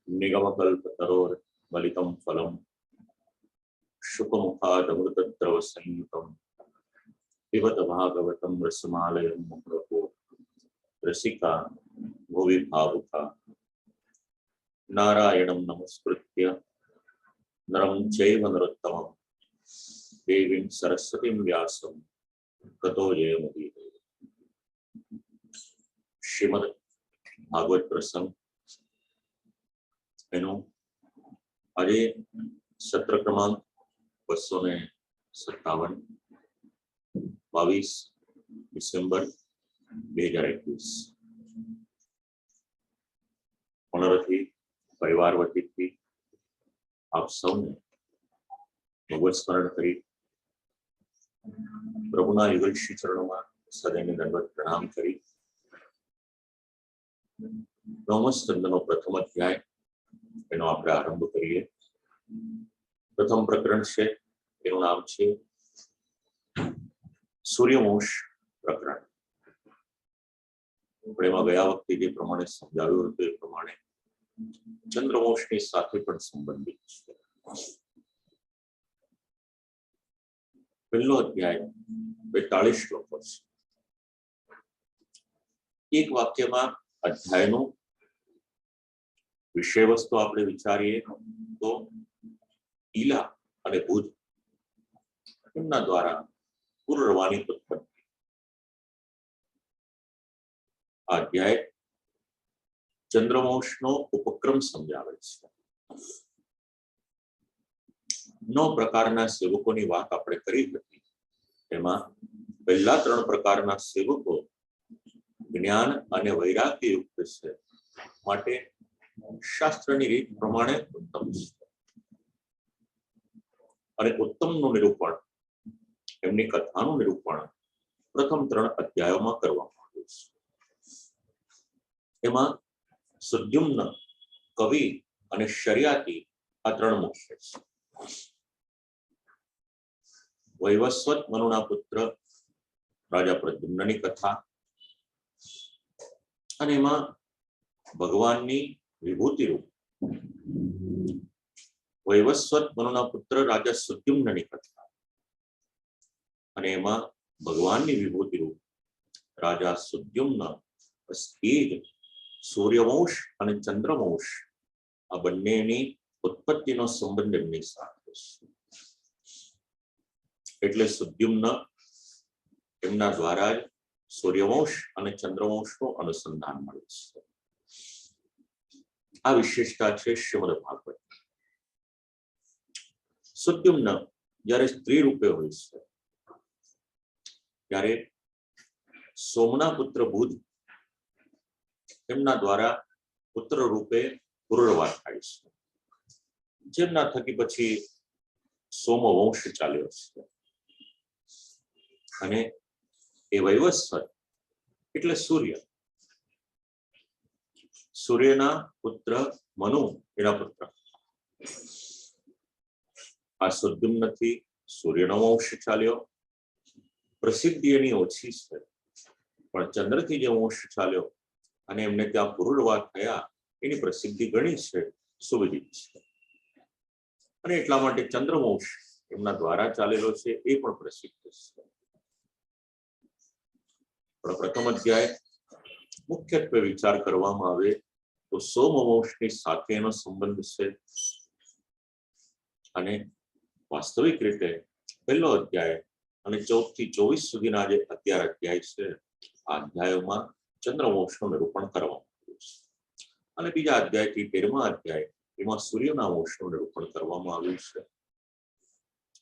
निगमकल्पतरोर्गलितं फलं शुकमुखादमृतद्रवसंयुतं पिबत भागवतं रसमालयं मुहुरहो रसिका भुवि भावुका नारायणं नमस्कृत्य नरं चैव नरोत्तमं देवीं सरस्वतीं व्यासं ततो जयमुदीरये। श्रीमद् भागवत प्रसंग एनु આજે સત્ર ક્રમાંક 257 22 ડિસેમ્બર 2021 પુનરથી પરિવાર વતીથી આપ સૌને ભગવત સ્મરણ કરી પ્રભુના યુગલ શ્રી ચરણોમાં સદૈને દંડવત પ્રણામ કરી નવમસ્કંદનો પ્રથમ અધ્યાય એનો આપણે આરંભ કરીએ। પ્રથમ પ્રકરણ છે એનું નામ છે સૂર્યવંશ પ્રકરણ। આપણે એમાં ગયા વખતે જે પ્રમાણે સમજાવ્યું હતું એ પ્રમાણે ચંદ્રવંશની સાથે પણ સંબંધિત છે। પહેલો અધ્યાય 42 શ્લોકો છે। એક વાક્યમાં અધ્યાયનું વિષય વસ્તુ આપણે વિચારીએ તો ઈલા અને બુધ એમના દ્વારા પુનર્વાની ઉત્પત્તિ। આ અધ્યાય ચંદ્રવંશનો ઉપક્રમ સમજાવે છે। 9 પ્રકારના સેવકોની વાત આપણે કરી હતી। એમાં પહેલા 3 પ્રકારના સેવકો જ્ઞાન અને વૈરાગ્ય યુક્ત છે, માટે શાસ્ત્રની રીત પ્રમાણે ઉત્તમ છે અને ઉત્તમનું નિરૂપણ, એમની કથાનું નિરૂપણ પ્રથમ 3 અધ્યાયોમાં કરવામાં આવ્યું છે। એમાં સુદ્યુમ્ન, કવિ અને શર્યાતી આ 3 મુખ્ય છે। વૈવસ્વત મનુના પુત્ર રાજા પ્રદ્યુમ્નની કથા અને એમાં ભગવાનની વિભૂતિ રૂપ વૈવસ્વત મનુના પુત્ર રાજા સુદ્યુમ્નની કથા અને એમાં ભગવાનની વિભૂતિ રૂપ રાજા સુદ્યુમ્ન, એ જ સૂર્યવંશ અને ચંદ્રવંશ આ બંનેની ઉત્પત્તિનો સંબંધ એમની સાથે છે। એટલે સુદ્યુમ્ન એમના દ્વારા જ સૂર્યવંશ અને ચંદ્રવંશનું અનુસંધાન મળે છે। આ વિશેષતા છે શ્રીમદ ભાગવત। સુદ્યુમ્ન જ્યારે સ્ત્રી રૂપે હોય છે ત્યારે સોમના પુત્ર બુધ એમના દ્વારા પુત્ર રૂપે પુનર્વાર થાય છે, જેમના થકી પછી સોમવંશ ચાલ્યો છે। અને એ વૈવસ્વત એટલે સૂર્ય, સૂર્યના પુત્ર મનુ એના પુત્ર। આ સુદ્યુમ્નથી સૂર્યનો વંશ ચાલ્યો। પ્રસિદ્ધિ એની ઓછી છે, પણ ચંદ્રથી જે વંશ ચાલ્યો અને એમને ત્યાં પુનર્વાર થયા એની પ્રસિદ્ધિ ઘણી છે, સુવિદિત છે। અને એટલા માટે ચંદ્રવંશ એમના દ્વારા ચાલેલો છે એ પણ પ્રસિદ્ધ છે। પણ પ્રથમ અધ્યાય મુખ્યત્વે વિચાર કરવામાં આવે તો સોમવંશની સાથે એનો સંબંધ છે। અને વાસ્તવિક રીતે પહેલો અધ્યાય અને 14 થી 24 સુધીના જે 11 અધ્યાય છે આ અધ્યાયોમાં ચંદ્રવંશનું નિરૂપણ કરવામાં આવ્યું છે। અને બીજા અધ્યાયથી 13મા અધ્યાય એમાં સૂર્યના વંશનું નિરૂપણ કરવામાં આવ્યું છે।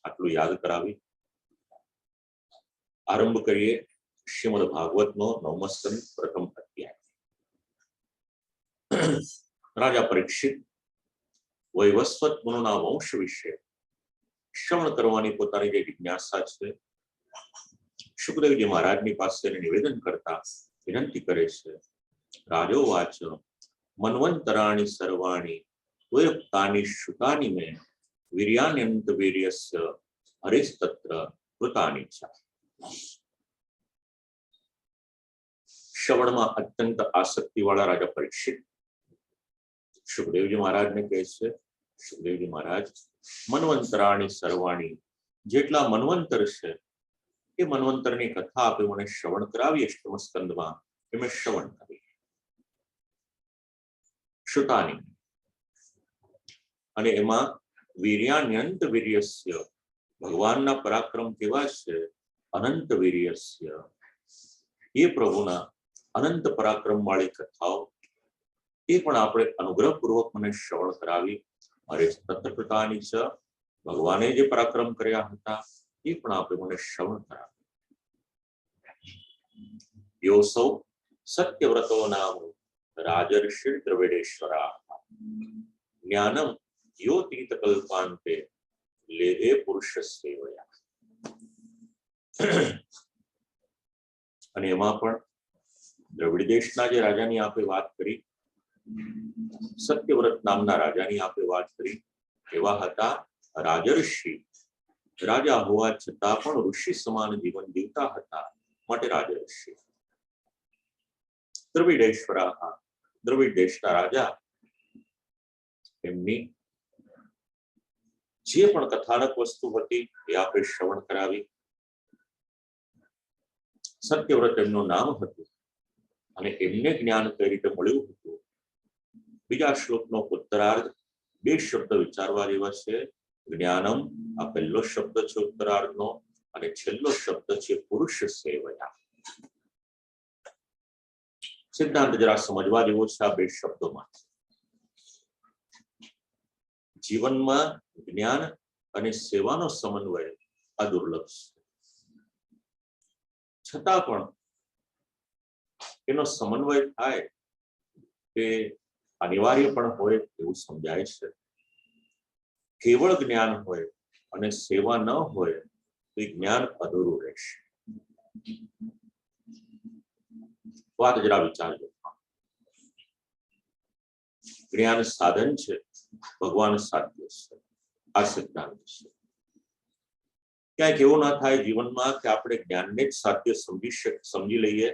આટલું યાદ કરાવી આરંભ કરીએ શ્રીમદ ભાગવતનો 9મો સ્કંદ પ્રથમ અધ્યાય। રાજા પરીક્ષિત વૈવસ્વત મનુના વંશ વિશે શ્રવણ કરવાની પોતાની જે જિજ્ઞાસા છે શુકદેવજી મહારાજની પાસે નિવેદન કરતા વિનંતી કરે છે। રાજોવાચ મન્વંતરાણી સર્વાણી ત્વયુક્તાની શ્રુતાની મે વીર્યાન્યંત વીર્યસ્ય હરિસ્તત્ર કૃતાની છે। શ્રવણમાં અત્યંત આસક્તિવાળા રાજા પરીક્ષિત સુખદેવજી મહારાજને કહે છે, સુખદેવજી મહારાજ, મન્વંતરાણી સર્વાણી, જેટલા મન્વંતર છે એ મન્વંતરની કથા આપે મને શ્રવણ કરાવી અષ્ટમ સ્કંદમાં, એ મેં શ્રવણ કરી. શ્રુતાની, અને એમાં વીર્યાન્યંત વીર્યસ્ય, ભગવાનના પરાક્રમ કેવા છે, અનંત વીર્યસ્ય, એ પ્રભુના અનંત પરાક્રમ વાળી કથાઓ એ પણ આપણે અનુગ્રહપૂર્વક મને શ્રવણ કરાવી. મારે તત્વતાની છે, ભગવાને જે પરાક્રમ કર્યા હતા એ પણ આપણે મને શ્રવણ કરાવી. યોસૌ સત્યવ્રતો નામ રાજર્ષિ દ્રવિડેશ્વરા, જ્ઞાનમ યોતીત કલ્પાંતે લેહે પુરુષ સેવયા. અને એમાં પણ દ્રવિડ દેશના જે રાજાની આપણે વાત કરી, સત્યવ્રત નામના રાજાની આપણે વાત કરી, એવા હતા રાજર્ષિ. રાજા હોવા છતાં પણ ઋષિ સમાન જીવન જીવતા હતા, માટે રાજર્ષિ. દ્રવિડેશ્વરા, દ્રવિડ દેશના રાજા, એમની જે પણ કથાનક વસ્તુ હતી એ આપણે શ્રવણ કરાવી. સત્યવ્રત એમનું નામ હતું અને એમને જ્ઞાન કઈ રીતે મળ્યું હતું. બીજા શ્લોકનો ઉત્તરાર્ધ બે શબ્દ વિચારવા જેવા છે. જ્ઞાનમ, આ પહેલો શબ્દ છે ઉત્તરાર્ધનો, અને છેલ્લો શબ્દ છે પુરુષ સેવયા. સિદ્ધાંત જરા સમજવા જેવો છે આ બે શબ્દોમાં. જીવનમાં જ્ઞાન અને સેવાનો સમન્વય આ દુર્લભ છે, છતાં પણ એનો સમન્વય થાય તે અનિવાર્ય પણ હોય એવું સમજાય છે. કેવળ જ્ઞાન હોય અને સેવા ન હોય તો જ્ઞાન અધૂરું રહેશે. વાત જરા વિચારજો. જ્ઞાન સાધન છે, ભગવાન સાધ્ય છે, આ સિદ્ધાંત છે. ક્યાંક એવું ના થાય જીવનમાં કે આપણે જ્ઞાનને જ સાધ્ય સમજી લઈએ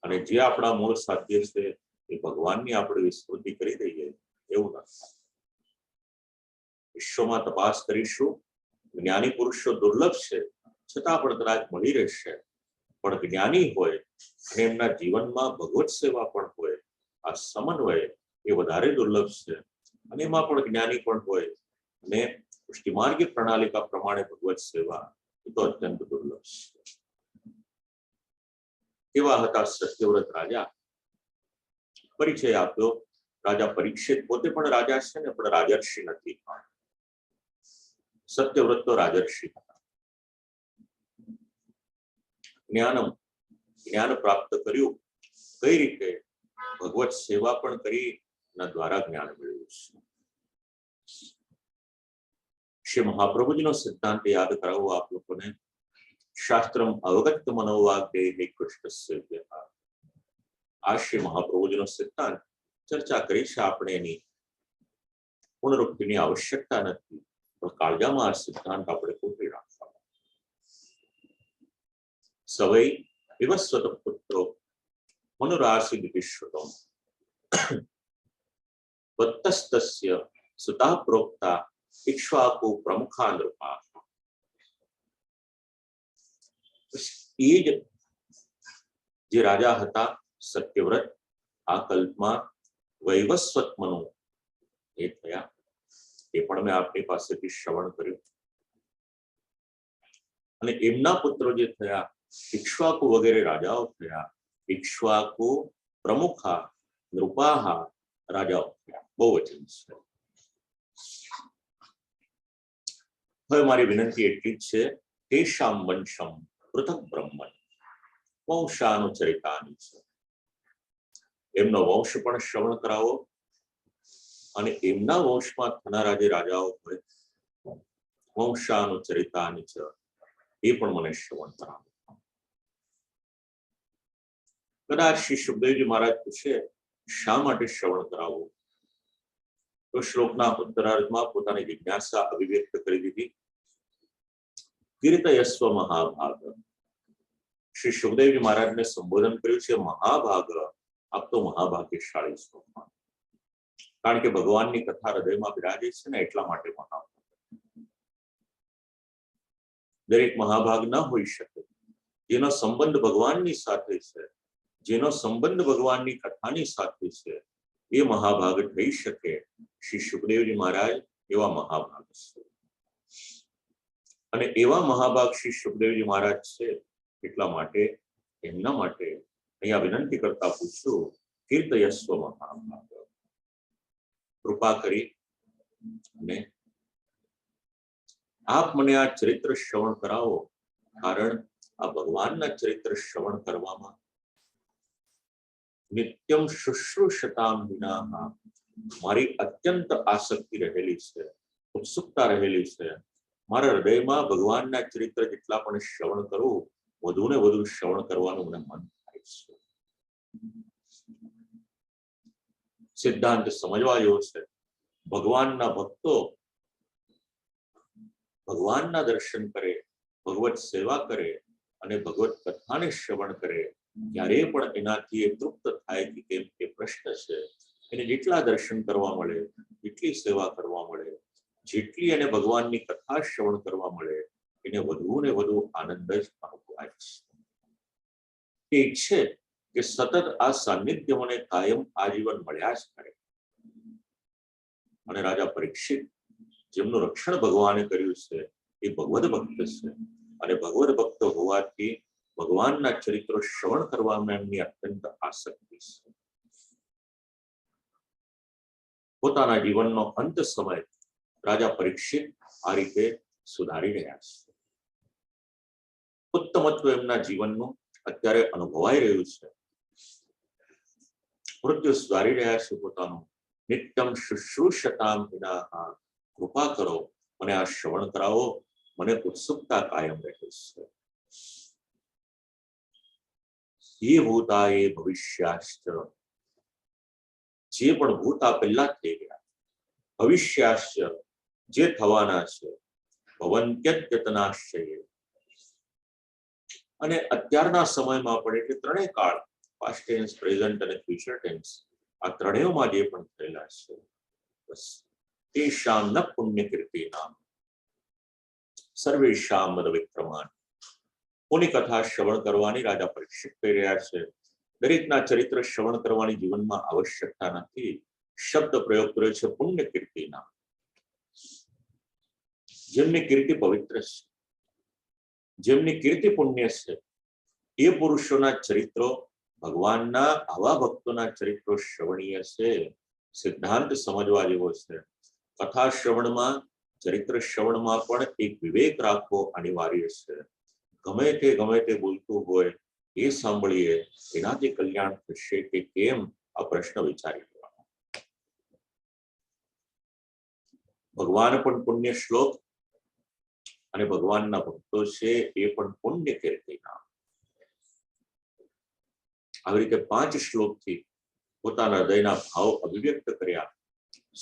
અને જે આપણા મૂળ સાધ્ય છે એ ભગવાનની આપણે વિસ્મૃતિ કરી દઈએ, એવું ના થાય. વિશ્વમાં તપાસ કરીશું, જ્ઞાની પુરુષો દુર્લભ છે, છતાં પણ કદાચ મળી રહેશે. પણ જ્ઞાની હોય અને એમના જીવનમાં ભગવત સેવા પણ હોય, આ સમન્વય એ વધારે દુર્લભ છે. અને એમાં પણ જ્ઞાની પણ હોય અને પુષ્ટિમાર્ગી પ્રણાલિકા પ્રમાણે ભગવત સેવા, એ તો અત્યંત દુર્લભ છે. કેવા હતા સત્યવ્રત રાજા? પરિચય આપ્યો. રાજા પરીક્ષિત પોતે પણ રાજા છે ને, પણ રાજર્ષિ નથી. સત્યવ્રત તો રાજર્ષિ હતા. જ્ઞાનમ, જ્ઞાન પ્રાપ્ત કર્યું. કઈ રીતે? ભગવત સેવા પણ કરી, ના દ્વારા જ્ઞાન મળ્યું છે. શ્રી મહાપ્રભુજીનો સિદ્ધાંત યાદ કરાવો આપ લોકોને. શાસ્ત્રમ અવગત મનોવાગ્ય કૃષ્ણ. આ શ્રી મહાપ્રભુજીનો સિદ્ધાંત ચર્ચા કરી છે આપણે, એની પુનરુક્તિની આવશ્યકતા નથી, પણ કાળજામાં આ સિદ્ધાંત આપણે કોતરી રાખવાનો. સવૈ વિવસ્વત પુત્રો મનુરાસિદ વિશ્વતો વત્તસ્તસ્ય સુતા પ્રોક્તા ઇક્ષ્વાકુ પ્રમુખા નૃપા. એ જ જે રાજા હતા સત્યવ્રત, આ કલ્પમાં વૈવસ્વત મનુ એ થયા. એ પણ મેં આપની પાસેથી શ્રવણ કર્યું. અને એમના પુત્રો જે થયા ઇક્ષ્વાકુ વગેરે રાજાઓ થયા. ઇક્ષ્વાકુ પ્રમુખા નૃપાહા રાજાઓ થયા. બહુ વચન છે. હવે મારી વિનંતી એટલી જ છે, તેષામ વંશમ પૃથક બ્રહ્મન વંશાનુચરિતાની છે. એમનો વંશ પણ શ્રવણ કરાવો અને એમના વંશમાં થનારા જે રાજાઓ હોય વંશાનુચરિતાની છે એ પણ મને શ્રવણ કરાવો. કદાચ શ્રી સુખદેવજી મહારાજ પૂછે શા માટે શ્રવણ કરાવવું, તો શ્લોકના ઉત્તરાર્ધમાં પોતાની જિજ્ઞાસા અભિવ્યક્ત કરી દીધી. કીર્તયસ્વ મહાભાગ. શ્રી સુખદેવજી મહારાજને સંબોધન કર્યું છે મહાભાગ, આપ તો મહાભાગ્યશાળી છો. કારણ કે ભગવાનની કથા હૃદયમાં બિરાજે છે ને એટલા માટે મહાભાગ. દરેક મહાભાગ ન હોઈ શકે. જેનો સંબંધ ભગવાનની સાથે છે, જેનો સંબંધ ભગવાનની કથાની સાથે છે, એ મહાભાગ થઈ શકે. શ્રી સુખદેવજી મહારાજ એવા મહાભાગ છે. અને એવા મહાભાગ શ્રી સુખદેવજી મહારાજ છે એટલા માટે એમના માટે અહીંયા વિનંતી કરતા પૂછ્યું, કીર્તયસ્વ મહાભાગ, કૃપા કરી અને આપ મને આ ચરિત્ર શ્રવણ કરાવો. કારણ આ ભગવાનના ચરિત્ર શ્રવણ કરવામાં નિત્યમ શુશ્રૂષતામ વિના મારી અત્યંત આસક્તિ રહેલી છે, ઉત્સુકતા રહેલી છે. મારા હૃદયમાં ભગવાનના ચરિત્ર જેટલા પણ શ્રવણ કરું, વધુ ને વધુ શ્રવણ કરવાનું મને મન થાય છે. સિદ્ધાંત સમજવા જેવો છે. ભગવાનના ભક્તો ભગવાનના દર્શન કરે, ભગવત સેવા કરે અને ભગવત કથાને શ્રવણ કરે, ક્યારે પણ એનાથી એ તૃપ્ત થાય કે કેમ એ પ્રશ્ન છે. એને જેટલા દર્શન કરવા મળે, જેટલી સેવા કરવા મળે, જેટલી એને ભગવાનની કથા શ્રવણ કરવા મળે, એને વધુ ને વધુ આનંદ જ અનુભવાય છે. એ ઈચ્છે કે સતત આ સાનિધ્ય મને કાયમ આજીવન મળ્યા જ કરે. અને રાજા પરીક્ષિત, જેમનું રક્ષણ ભગવાને કર્યું છે, એ ભગવદ ભક્ત છે. અને ભગવદ ભક્ત હોવાથી ભગવાનના ચરિત્રો શ્રવણ કરવામાં એમની અત્યંત આસક્તિ છે. પોતાના જીવનનો અંત સમય રાજા પરીક્ષિત આ રીતે સુધારી રહ્યા છે. ઉત્તમત્વ એમના જીવનનું અત્યારે અનુભવાઈ રહ્યું છે. મૃત્યુ સુધારી રહ્યા છે પોતાનું. નિત્યમ શુશ્રૂષતામ વિના, કૃપા કરો મને આ શ્રવણ કરાવો, મને ઉત્સુકતા કાયમ રહે છે. ये भूता ये भविष्याश्च, જે પણ ભૂતા પહેલા થઈ ગયા, ભવિષ્યાશ્ચ જે થવાના છે, ભવન્ત્યદ્યતનાશ્ચય, અને અત્યારના સમયમાં પણ એટલે ત્રણેય કાળ, પાસ્ટ ટેન્સ, પ્રેઝન્ટ અને ફ્યુચર ટેન્સ, આ ત્રણેયમાં જે પણ થયેલા છે, બસ તેષામ ન પુણ્યકીર્તિનામ સર્વેષામ મદ વિક્રમાન. કોની કથા શ્રવણ કરવાની રાજા પરીક્ષિત કહી રહ્યા છે. દરેકના ચરિત્ર શ્રવણ કરવાની જીવનમાં આવશ્યકતા નથી. શબ્દ પ્રયોગ કર્યો છે પુણ્ય કીર્તિના. જેમની કીર્તિ પવિત્ર છે, જેમની કીર્તિ પુણ્ય છે, એ પુરુષોના ચરિત્રો, ભગવાનના આવા ભક્તોના ચરિત્રો શ્રવણીય છે. સિદ્ધાંત સમજવા જેવો છે. કથા શ્રવણમાં, ચરિત્ર શ્રવણમાં પણ એક વિવેક રાખવો અનિવાર્ય છે. ગમે તે બોલતું હોય એ સાંભળીએ, એનાથી કલ્યાણ થશે કે કેમ, આ પ્રશ્ન વિચારી લેવાનો. ભગવાન પણ પુણ્ય શ્લોક અને ભગવાનના ભક્તો છે એ પણ પુણ્ય કીર્તિના. આવી રીતે 5 શ્લોકથી પોતાના હૃદયના ભાવ અભિવ્યક્ત કર્યા.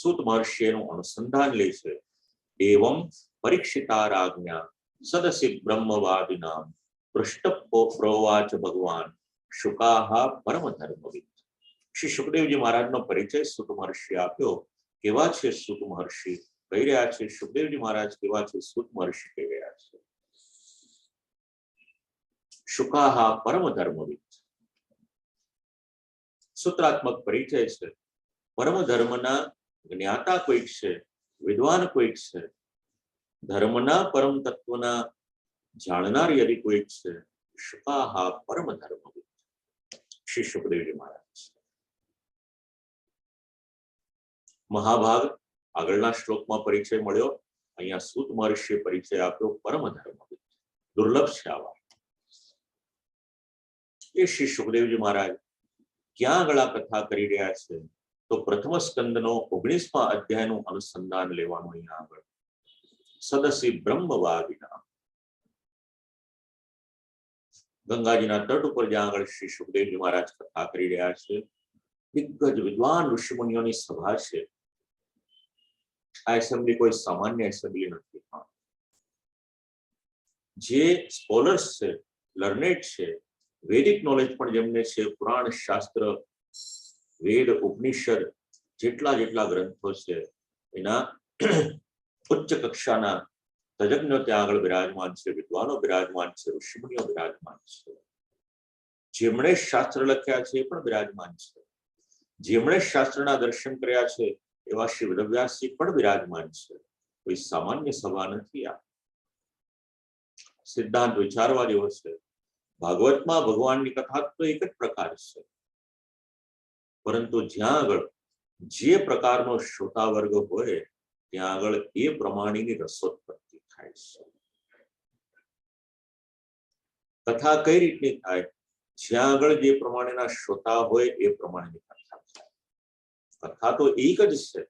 સૂત મહર્ષિ એનું અનુસંધાન લે છે. એવમ પરીક્ષિતા રાજ્ઞા સદસી બ્રહ્મવાદિના પૃષ્ઠ પ્રોવાચ ભગવાન શુકાહા પરમ ધર્મવિદ. શ્રી સુખદેવજી મહારાજનો પરિચય સૂત મહર્ષિ આપ્યો. કેવા છે સૂત મહર્ષિ કહી રહ્યા છે, સુખદેવજી મહારાજ કેવા છે સૂત મહર્ષિ કહી રહ્યા છે. શુકાહા પરમ ધર્મવિદ. સૂત્રાત્મક પરિચય છે. પરમ ધર્મના જ્ઞાતા કોઈક છે, વિદ્વાન કોઈક છે, ધર્મના પરમ તત્વના જાણનાર યદિ કોઈક છે, શુકાહા પરમ ધર્મવિદ, શ્રી સુખદેવજી મહારાજ. મહાભાગ આગળના શ્લોકમાં પરિચય મળ્યો, અહીંયા સૂત મહર્ષિએ પરિચય આપ્યો પરમ ધર્મવિદ. દુર્લભ છે આ વાત. એ શ્રી સુખદેવજી મહારાજ ક્યાં આગળ આ કથા કરી રહ્યા છે, તો પ્રથમ સ્કંદનો 19મા અધ્યાયનું અનુસંધાન લેવાનું. અહીંયા આગળ સદસી બ્રહ્મવાદિના, ગંગાજીના તટ ઉપર જ્યાં આગળ શ્રી સુખદેવજી મહારાજ કથા કરી રહ્યા છે, દિગ્ગજ વિદ્વાન ઋષિમુનિઓની સભા છે. આ એસેમ્બલી કોઈ સામાન્ય એસેમ્બલી નથી. જે સ્કોલર્સ છે, લર્નેડ છે, વૈદિક નોલેજ પણ જેમને છે, પુરાણ શાસ્ત્ર, વેદ, ઉપનિષદ જેટલા જેટલા ગ્રંથો છે એના ઉચ્ચ કક્ષાના તજજ્ઞો ત્યાં આગળ બિરાજમાન છે, વિદ્વાનો બિરાજમાન છે, ઋષિમુનિઓ બિરાજમાન છે, જેમણે શાસ્ત્ર લખ્યા છે એ પણ બિરાજમાન છે, જેમણે શાસ્ત્રના દર્શન કર્યા છે એવા શ્રી વેદવ્યાસજી પણ બિરાજમાન છે. કોઈ સામાન્ય સભા નથી. આ સિદ્ધાંત વિચારવા જેવો છે. ભાગવતમાં ભગવાનની કથા તો એક જ પ્રકાર છે, પરંતુ જ્યાં આગળ જે પ્રકારનો શ્રોતા વર્ગ હોય ત્યાં આગળ એ પ્રમાણેની રસોત્પત્તિ થાય છે. કથા કઈ રીતની થાય? જ્યાં આગળ જે પ્રમાણેના શ્રોતા હોય એ પ્રમાણેની કથા થાય. કથા તો એક જ છે,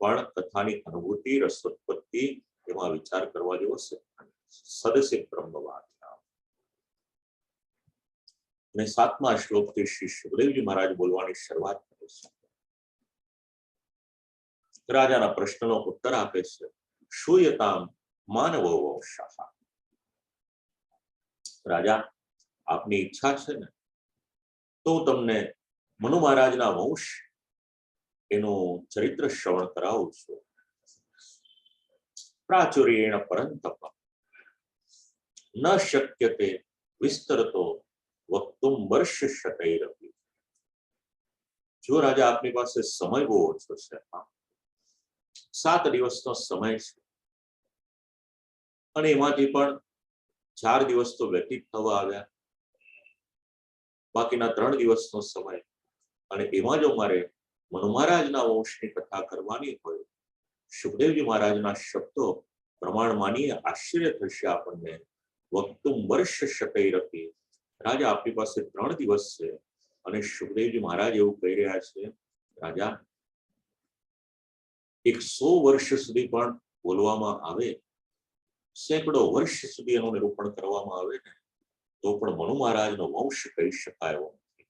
પણ કથાની અનુભૂતિ, રસોત્પત્તિ, એમાં વિચાર કરવા જેવો છે. સદસિદ્ધ બ્રહ્મવાદ. અને 7મા શ્લોકથી શ્રી સુખદેવજી મહારાજ બોલવાની શરૂઆત કરે છે. રાજાના પ્રશ્નનો ઉત્તર આપે છે. શ્રૂયતામ માનવો વંશઃ. રાજા, આપની ઈચ્છા છે ને તો હું તમને મનુ મહારાજના વંશ એનું ચરિત્ર શ્રવણ કરાવું છું. પ્રાચુર્યેણ પરંતપ ન શક્યતે વિસ્તરતો વક્તુમ વર્ષ શતૈરપી. જો રાજા આપની પાસે સમય બહુ ઓછો છે, 7 દિવસનો સમય છે, અને એમાંથી પણ 4 દિવસ તો વ્યતીત થવા આવ્યા, બાકીના 3 દિવસનો સમય, અને એમાં જો મારે મનુ મહારાજના વંશની કથા કરવાની હોય, સુખદેવજી મહારાજના શબ્દો પ્રમાણ માનીએ આશ્ચર્ય થશે આપણને. વક્તુમ વર્ષ શતૈરપી. રાજા આપની પાસે 3 દિવસ છે, અને સુખદેવજી મહારાજ એવું કહી રહ્યા છે, રાજા 100 વર્ષ સુધી પણ બોલવામાં આવે, સેંકડો વર્ષ સુધી એનું નિરૂપણ કરવામાં આવે ને તો પણ મનુ મહારાજનો વંશ કહી શકાય એવો નથી.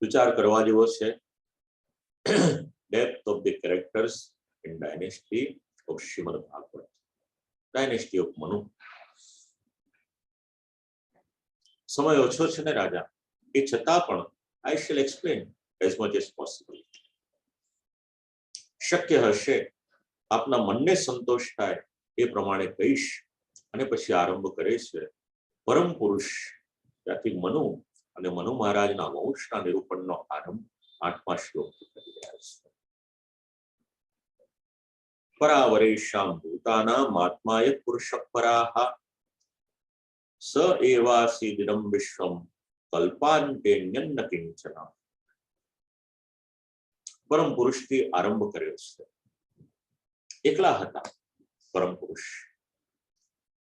વિચાર કરવા જેવો છે. Depth of the characters in dynasty of Shrimad Bhagwat, dynasty of Manu. સમય ઓછો છે ને રાજા, એ છતાં પણ I shall explain as much as possible. શક્ય હશે, આપના મનને સંતોષ થાય એ પ્રમાણે કહીશ. અને પછી આરંભ કરે છે. પરમ પુરુષ, ત્યાંથી મનુ અને મનુ મહારાજના વંશના નિરૂપણનો આરંભ 8મા શ્લોકથી કરી રહ્યા છે. પરાવરેશામ ભૂતાનામ આત્માય પુરુષ પરાહ સ એવાસીદિદમ વિશ્વમ કલ્પાન્તેન્યન્ન કિંચન. પરમ પુરુષથી આરંભ કર્યો છે. એકલા હતા પરમ પુરુષ.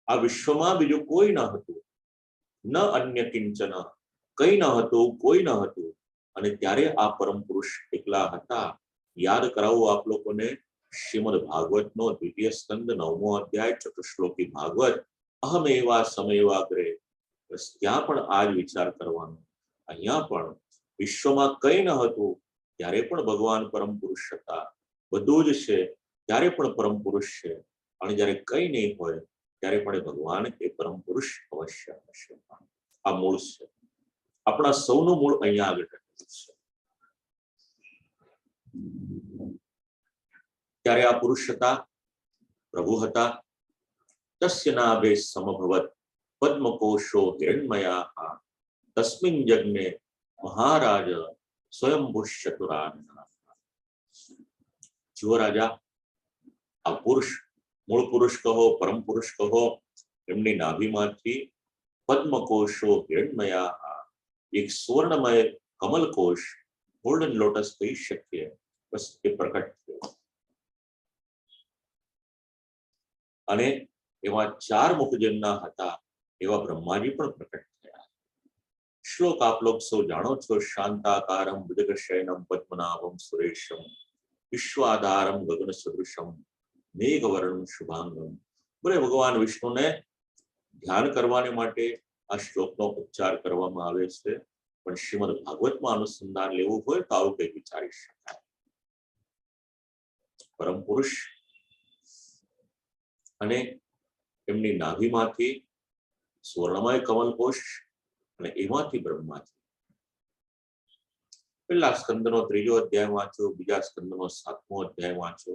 આ વિશ્વમાં બીજું કોઈ ન હતું, ન અન્ય કિંચન, કઈ ન હતું, કોઈ ન હતું. અને ત્યારે આ પરમ પુરુષ એકલા હતા. યાદ કરાવું આપ લોકોને શ્રીમદ ભાગવતનો 2ય સ્કંદ 9મો અધ્યાય ચતુશ્લોકી ભાગવત. અહમેવા સમયવાગ્રે. બસ ત્યાં પણ આ જ વિચાર કરવાનો. અહીંયા પણ વિશ્વમાં કઈ ન હતું ત્યારે પણ ભગવાન પરમ પુરુષ હતા. બધું જ છે ત્યારે પણ પરમ પુરુષ છે, અને જ્યારે કઈ નહીં હોય ત્યારે પણ ભગવાન એ પરમ પુરુષ અવશ્ય હશે. આ મૂળ છે. આપણા સૌનું મૂળ અહીંયા આગળ રહેલું છે. ત્યારે આ પુરુષ હતા, પ્રભુ હતા. તસ્ય નાભે સમભવત પદ્મકોશો હિરણ્મયા તસ્મિન યજ્ઞે મહારાજ સ્વયંભુશ્ચતુરાનન. જુઓ રાજા, આ પુરુષ, મૂળ પુરુષ કહો, પરમ પુરુષ કહો, એમની નાભીમાંથી પદ્મકોશો હિરણ્મયા, એક સુવર્ણમય કમલકોશ, ગોલ્ડન લોટસ કહી શકીએ, બસ એ પ્રકટ થયો. અને એવા 4 મુખ જેમના હતા એવા બ્રહ્માજી પણ પ્રકટ થયા. શ્લોક આપ લોક સૌ જાણો છો. શાંતાકારમ ભુજગશયનમ પદ્મનાભમ સુરેશમ વિશ્વાધારમ ગગન સદૃશમ મેઘવર્ણમ શુભાંગમ. બોલે ભગવાન વિષ્ણુને ધ્યાન કરવાને માટે આ શ્લોકનો ઉચ્ચાર કરવામાં આવે છે. પણ શ્રીમદ ભાગવતમાં અનુસંધાન લેવું હોય તો આવું કંઈક વિચારી શકાય. પરમ પુરુષ અને એમની નાભીમાંથી સ્વર્ણમય કમલકોશ, અને એમાંથી બ્રહ્માજી. પહેલા સ્કંદનો 3જો અધ્યાય વાંચો, બીજા સ્કંદનો 7મો અધ્યાય વાંચો,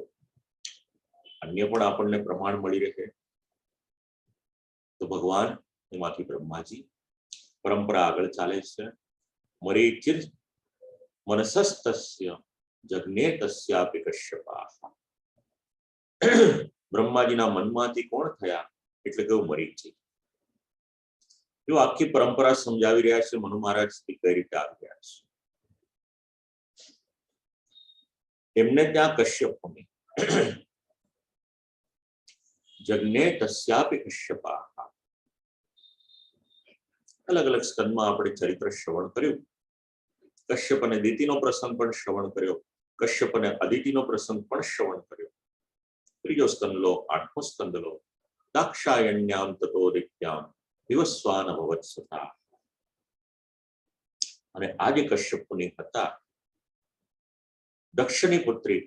અન્ય પણ આપણને પ્રમાણ મળી રહે. તો ભગવાન એમાંથી બ્રહ્માજી પરંપરા આગળ ચાલે છે. મરીચિર મનસસ્તસ્ય જગ્ને તસ્યાપિ કશ્યપાઃ. બ્રહ્માજીના મનમાંથી કોણ થયા એટલે કેવું મરીચી. જો આખી પરંપરા સમજાવી રહ્યા છે મનુ મહારાજ કઈ રીતે આવી રહ્યા છે. એમને ત્યાં કશ્યપ મુનિ જગ્ને તસ્યાપિ કશ્યપાઃ. અલગ અલગ સ્કંદમાં આપણે ચરિત્ર શ્રવણ કર્યું. કશ્યપ અને દિતિનો પ્રસંગ પણ શ્રવણ કર્યો, કશ્યપ અને અદિતિનો પ્રસંગ પણ શ્રવણ કર્યો. ત્રીજો સ્કંદ લો, 8મો સ્કંદ લો. દાક્ષાયણ્યામ તતો દિત્યામ વિવસ્વાન અભવત સતા. અને આજે કશ્યપ મુનિ હતા, દક્ષની પુત્રી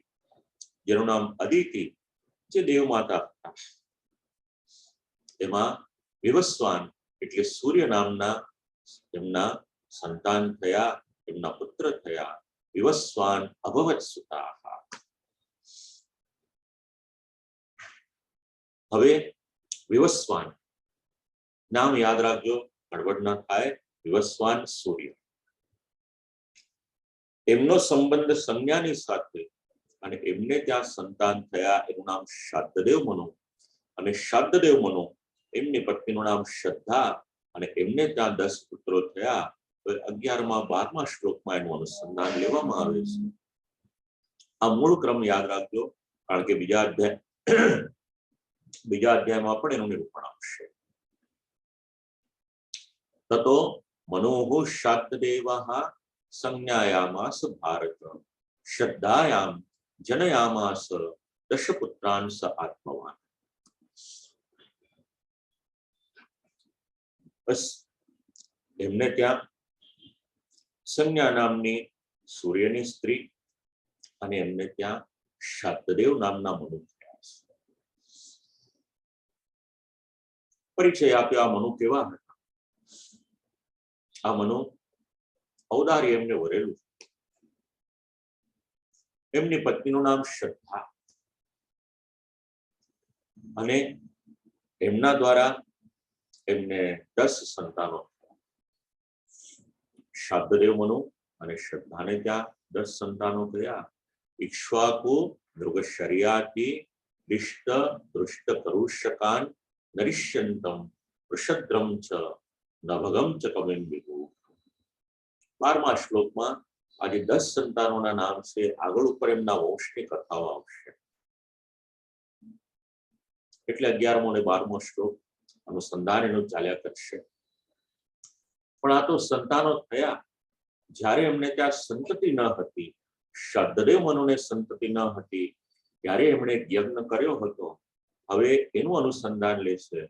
જેનું નામ અદિતિ, જે દેવમાતા હતા, એમાં વિવસ્વાન એટલે સૂર્ય નામના એમના સંતાન થયા, એમના પુત્ર થયા. વિવસ્વાન અભવત સુતા. હવે વિવસ્વાન નામ યાદ રાખજો, ગડબડ ન થાય. વિવસ્વાન સૂર્ય, એમનો સંબંધ સંજ્ઞાની સાથે, અને એમને ત્યાં સંતાન થયા એનું નામ શાદ્દેવ મનુ. અને શાદ્દેવ મનુ એમની પત્નીનું નામ શ્રદ્ધા, અને એમને ત્યાં 10 પુત્રો થયા. તો 11મા 12મા શ્લોકમાં એનું અનુસંધાન લેવામાં આવે છે. આ મૂળ ક્રમ યાદ રાખજો, કારણ કે બીજા અધ્યાયમાં પણ એનું નિરૂપણ આવશે. તતો મનોઃ શાદ્દેવઃ સંજ્ઞાયામાસ ભારત શ્રદ્ધાયામ જનયામાસ 10 પુત્રાન સ આત્મવાન. બસ એમને ત્યાં સંજ્ઞા નામની સૂર્યની સ્ત્રી અને એમને ત્યાં શાદ્દેવ નામના મનુ થયા છે. પરિચય આપ્યો. આ મનુ કેવા હતા? આ મનુ ઔદાર્ય એમને વરેલું. એમની પત્નીનું નામ શ્રદ્ધા, અને એમના દ્વારા એમને 10 સંતાનો. શાદ્દેવ મનુ અને શ્રદ્ધાને ત્યાં 10 સંતાનો થયા. ઇક્ષ્વાકુ મૃગશર્યાતિ દિષ્ટ દૃષ્ટ કરુષકાન નરિષ્યંતમ વૃષદ્રમ ચ નભગમ ચ કવિમ વિભુ. 12મા શ્લોકમાં આજે 10 સંતાનોના નામ છે. આગળ ઉપર એમના વંશની કથાઓ આવશે. એટલે 11મો અને 12મો શ્લોક અનુસંધાન એનું ચાલ્યા કરશે. પણ આ તો સંતાનો થયા. જ્યારે એમને ત્યાં સંતતિ ન હતી, શાદ્દેવ મનુને સંતતિ ન હતી, ત્યારે એમણે યજ્ઞ કર્યો હતો. હવે એનું અનુસંધાન લેશે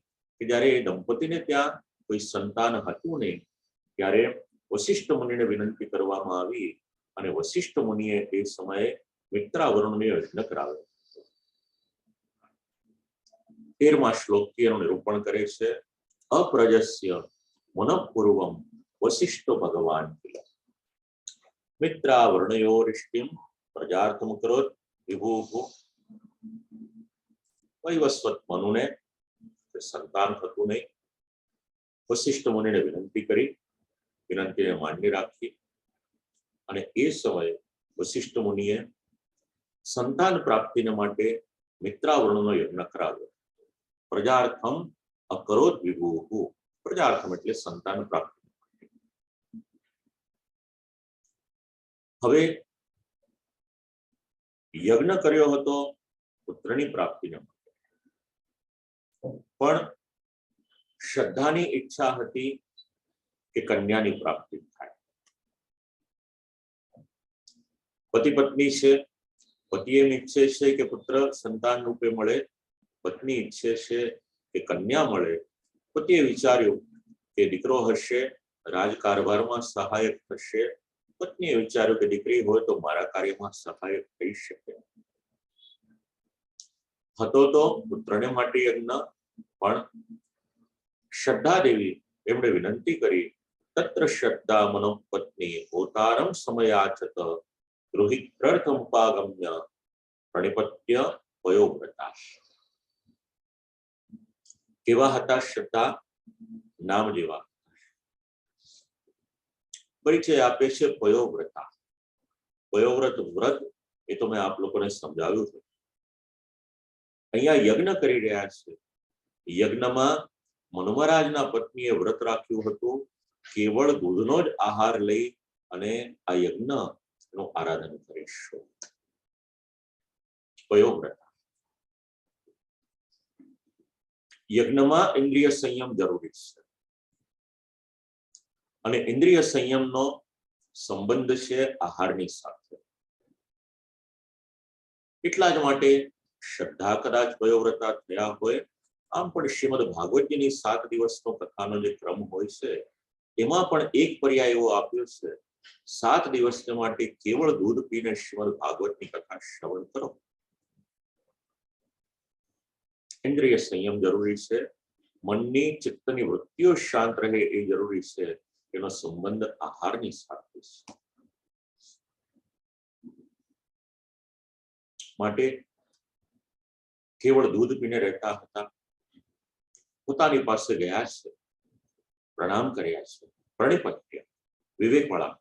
કે જ્યારે એ દંપતીને ત્યાં કોઈ સંતાન હતું નહીં, ત્યારે વશિષ્ઠ મુનિને વિનંતી કરવામાં આવી, અને વશિષ્ઠ મુનિએ એ સમયે મિત્રાવરુણને યજ્ઞ કરાવ્યો. 13મા શ્લોકથી એનું નિરૂપણ કરે છે. અપ્રજસ્ય મનઃપૂર્વમ વશિષ્ઠો ભગવાન કિલ મિત્રાવર્ણયોરિષ્ટિમ પ્રજાર્થમ કરોત વિભુઃ. વૈવસ્વત મનુને સંતાન થતું નહીં. વશિષ્ઠ મુનિને વિનંતી કરી, વિનંતીને માન્ય રાખી, અને એ સમયે વશિષ્ઠ મુનિએ સંતાન પ્રાપ્તિને માટે મિત્રાવર્ણનો યજ્ઞ કરાવ્યો. પ્રજાર્થમ અકરોત વિભુઃ. પ્રજાર્થમ એટલે સંતાન પ્રાપ્તિ. હવે યજ્ઞ કર્યો હતો પુત્રની પ્રાપ્તિને માટે, પણ શ્રદ્ધાની ઈચ્છા હતી કે કન્યાની પ્રાપ્તિ થાય. પતિ પત્ની છે. પતિ એમ ઈચ્છે છે કે પુત્ર સંતાન રૂપે મળે, પત્ની ઈચ્છે છે કે કન્યા મળે. પતિએ વિચાર્યું કે દીકરો હશે, રાજકારભારમાં સહાયક થશે. પત્નીએ વિચાર્યું કે દીકરી હોય તો મારા કાર્યમાં સહાયક થઈ શકે. હતો તો પુત્રને માટે યજ્ઞ, પણ શ્રદ્ધા દેવી એમણે વિનંતી કરી તત્ર શ્રદ્ધા મનોપત્ની હોતારમ સમયાચત ગૃહિત્રર્થમુપાગમ્ય પ્રણિપત્ય વયોવ્રતા. કેવા હતા શ્રદ્ધા? નામ જેવા. પરિચય આપે છે વયોવ્રતા. વયોવ્રત વ્રત એ તો મેં આપ લોકોને સમજાવ્યું છે. અહીંયા યજ્ઞ કરી રહ્યા છે. યજ્ઞમાં મનુ મહારાજના પત્નીએ વ્રત રાખ્યું હતું, કેવળ દૂધનો જ આહાર લઈ અને આ યજ્ઞનું આરાધન કરીશું. વયોવ્રત. યજ્ઞમાં ઇન્દ્રિય સંયમ જરૂરી છે અને ઇન્દ્રિય સંયમનો સંબંધ છે આહારની સાથે. એટલા જ માટે શ્રદ્ધા કદાચ વયોવ્રતા થયા હોય, આમ પણ શ્રીમદ ભાગવતજીની 7 દિવસનો કથાનો જે ક્રમ હોય છે એમાં પણ એક પર્યાય એવો આપ્યો છે, 7 દિવસ માટે કેવળ દૂધ પીને શ્રીમદ ભાગવતની કથા શ્રવણ કરો. ઇન્દ્રિય સંયમ જરૂરી છે, મનની ચિત્તની વૃત્તિઓ શાંત રહે એ જરૂરી છે. એનો સંબંધ આહારની સાથે છે. માટે કેવળ દૂધ પીને રહેતા હતા. પોતાની પાસે ગયા છે, પ્રણામ કર્યા છે, પ્રણિપત્ય વિવેક વાળા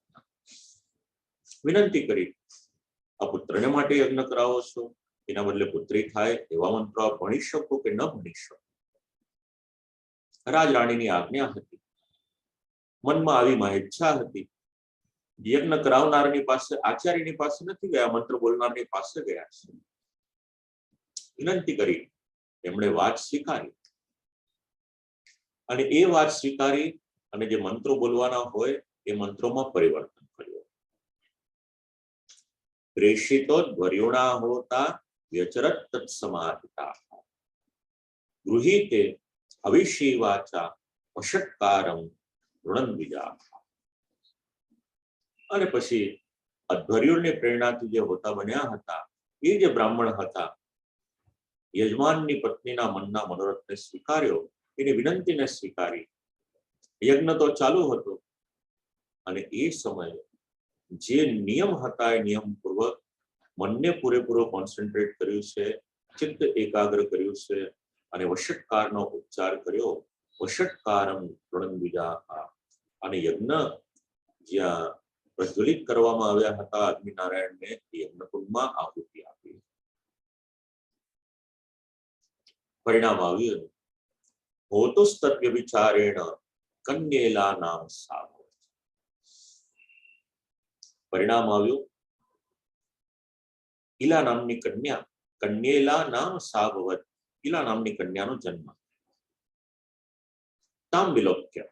વિનંતી કરી, આ પુત્રને માટે યજ્ઞ કરાવો છો, એના બદલે પુત્રી થાય એવા મંત્રો આપ ભણી શકો કે ન ભણી શકો? રાજરાણીની આજ્ઞા હતી, મનમાં આવી મહેચ્છા હતી. યજ્ઞ કરાવનારની પાસે, આચાર્યની પાસે નથી ગયા, મંત્ર બોલનારની પાસે ગયા છે. વિનંતી કરી, એમણે વાત સ્વીકારી અને એ વાત સ્વીકારી અને જે મંત્રો બોલવાના હોય એ મંત્રોમાં પરિવર્તન કર્યું. પ્રેષિતો ધ્વર્યુણા હોતા વ્યચરત તત્સમાહિતા ગૃહીતે હવિષી વાચા વષટ્કારમ ઋણન્વિજા. અને પછી અધ્વર્યુની પ્રેરણાથી જે હોતા બન્યા હતા એ જે બ્રાહ્મણ હતા, યજમાનની પત્નીના મનના મનોરથને સ્વીકાર્યો, એની વિનંતીને સ્વીકારી. યજ્ઞ તો ચાલુ હતો અને એ સમયે જે નિયમ હતા એ નિયમ પૂર્વક મનને પૂરેપૂરો કોન્સન્ટ્રેટ કર્યું છે, ચિત્ત એકાગ્ર કર્યું છે અને વષટ્કારનો ઉચ્ચાર કર્યો. વષટ્કારમ ઋણન્વિજા. અને યજ્ઞ જ્યાં પ્રજ્વલિત કરવામાં આવ્યા હતા અગ્નિનારાયણને, યજ્ઞકુંડમાં આહુતિ આપી. પરિણામ આવ્યું હોતુસ્તવ્ય વિચારેણ કન્યેલા નામ સાભવત. પરિણામ આવ્યું ઈલા નામની કન્યા, કન્યેલા નામ સાભવત, ઈલા નામની કન્યાનો જન્મ. તામ વિલોક્ય.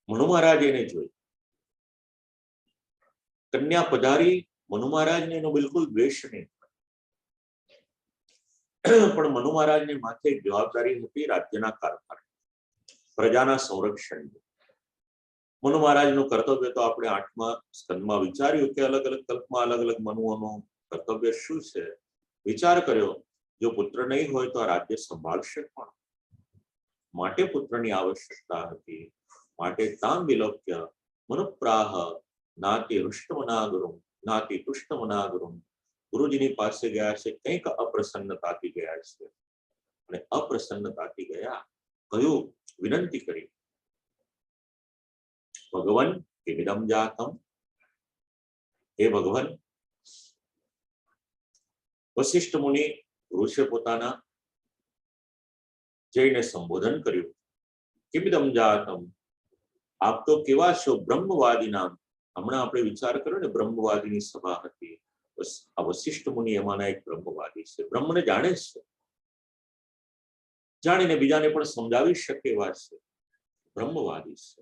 મનુ મહારાજ એને જોઈ. કન્યા પધારી, મનુ મહારાજને એનો બિલકુલ દ્વેષ નહીં, પણ મનુ મહારાજને માથે એક જવાબદારી હતી રાજ્યના કારભાર, પ્રજાના સંરક્ષણની. મનુ મહારાજનું કર્તવ્ય તો આપણે 8મા સ્કંદમાં વિચાર્યું કે અલગ અલગ કલ્પમાં અલગ અલગ મનુઓનું કર્તવ્ય શું છે. વિચાર કર્યો, જો પુત્ર નહીં હોય તો આ રાજ્ય સંભાળશે કોણ? માટે પુત્રની આવશ્યકતા હતી. માટે તામ વિલોક્ય મનુપ્રાહ નાતિ હૃષ્ટમના ગુરુમ નાતિ તુષ્ટમના ગુરુમ. ગુરુજીની પાસે ગયા છે, કંઈક અપ્રસન્નતાથી ગયા છે અને અપ્રસન્નતાથી ગયા. કયું? વિનંતી કરી, ભગવાન કિમિદમ જાતમ. હે ભગવાન. વશિષ્ઠ મુનિ ઋષિએ પોતાના જઈને સંબોધન કર્યું. કિમિદમ જાતમ, આપ તો કેવા છો? બ્રહ્મવાદી નામ. હમણાં આપણે વિચાર કર્યો ને, બ્રહ્મવાદીની સભા હતી. બસ આ વશિષ્ઠ મુનિ એમાંના એક બ્રહ્મવાદી છે. બ્રહ્મને જાણે છે, જાણીને બીજાને પણ સમજાવી શકે એવા છે. બ્રહ્મવાદી છે.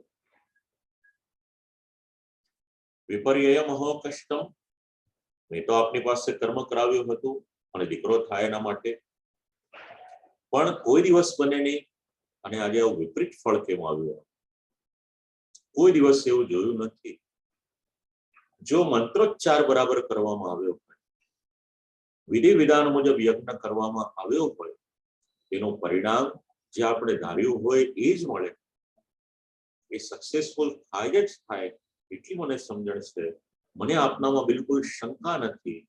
વિપર્યય મહો કષ્ટમ. મેં તો આપની પાસે કર્મ કરાવ્યું હતું અને દીકરો થાય એના માટે, પણ કોઈ દિવસ બને નહીં. અને આજે આવું વિપરીત ફળ કેમ આવ્યું? કોઈ દિવસ એવું જોયું નથી. જો મંત્રોચ્ચાર બરાબર કરવામાં આવ્યો હોય, વિધિ વિધાન મુજબ યજ્ઞ કરવામાં આવ્યો હોય, તેનું પરિણામ જે આપણે ધાર્યું હોય એ જ મળે. એ સક્સેસફુલ થાય જ થાય એટલી મને સમજણ છે. મને આપનામાં બિલકુલ શંકા નથી.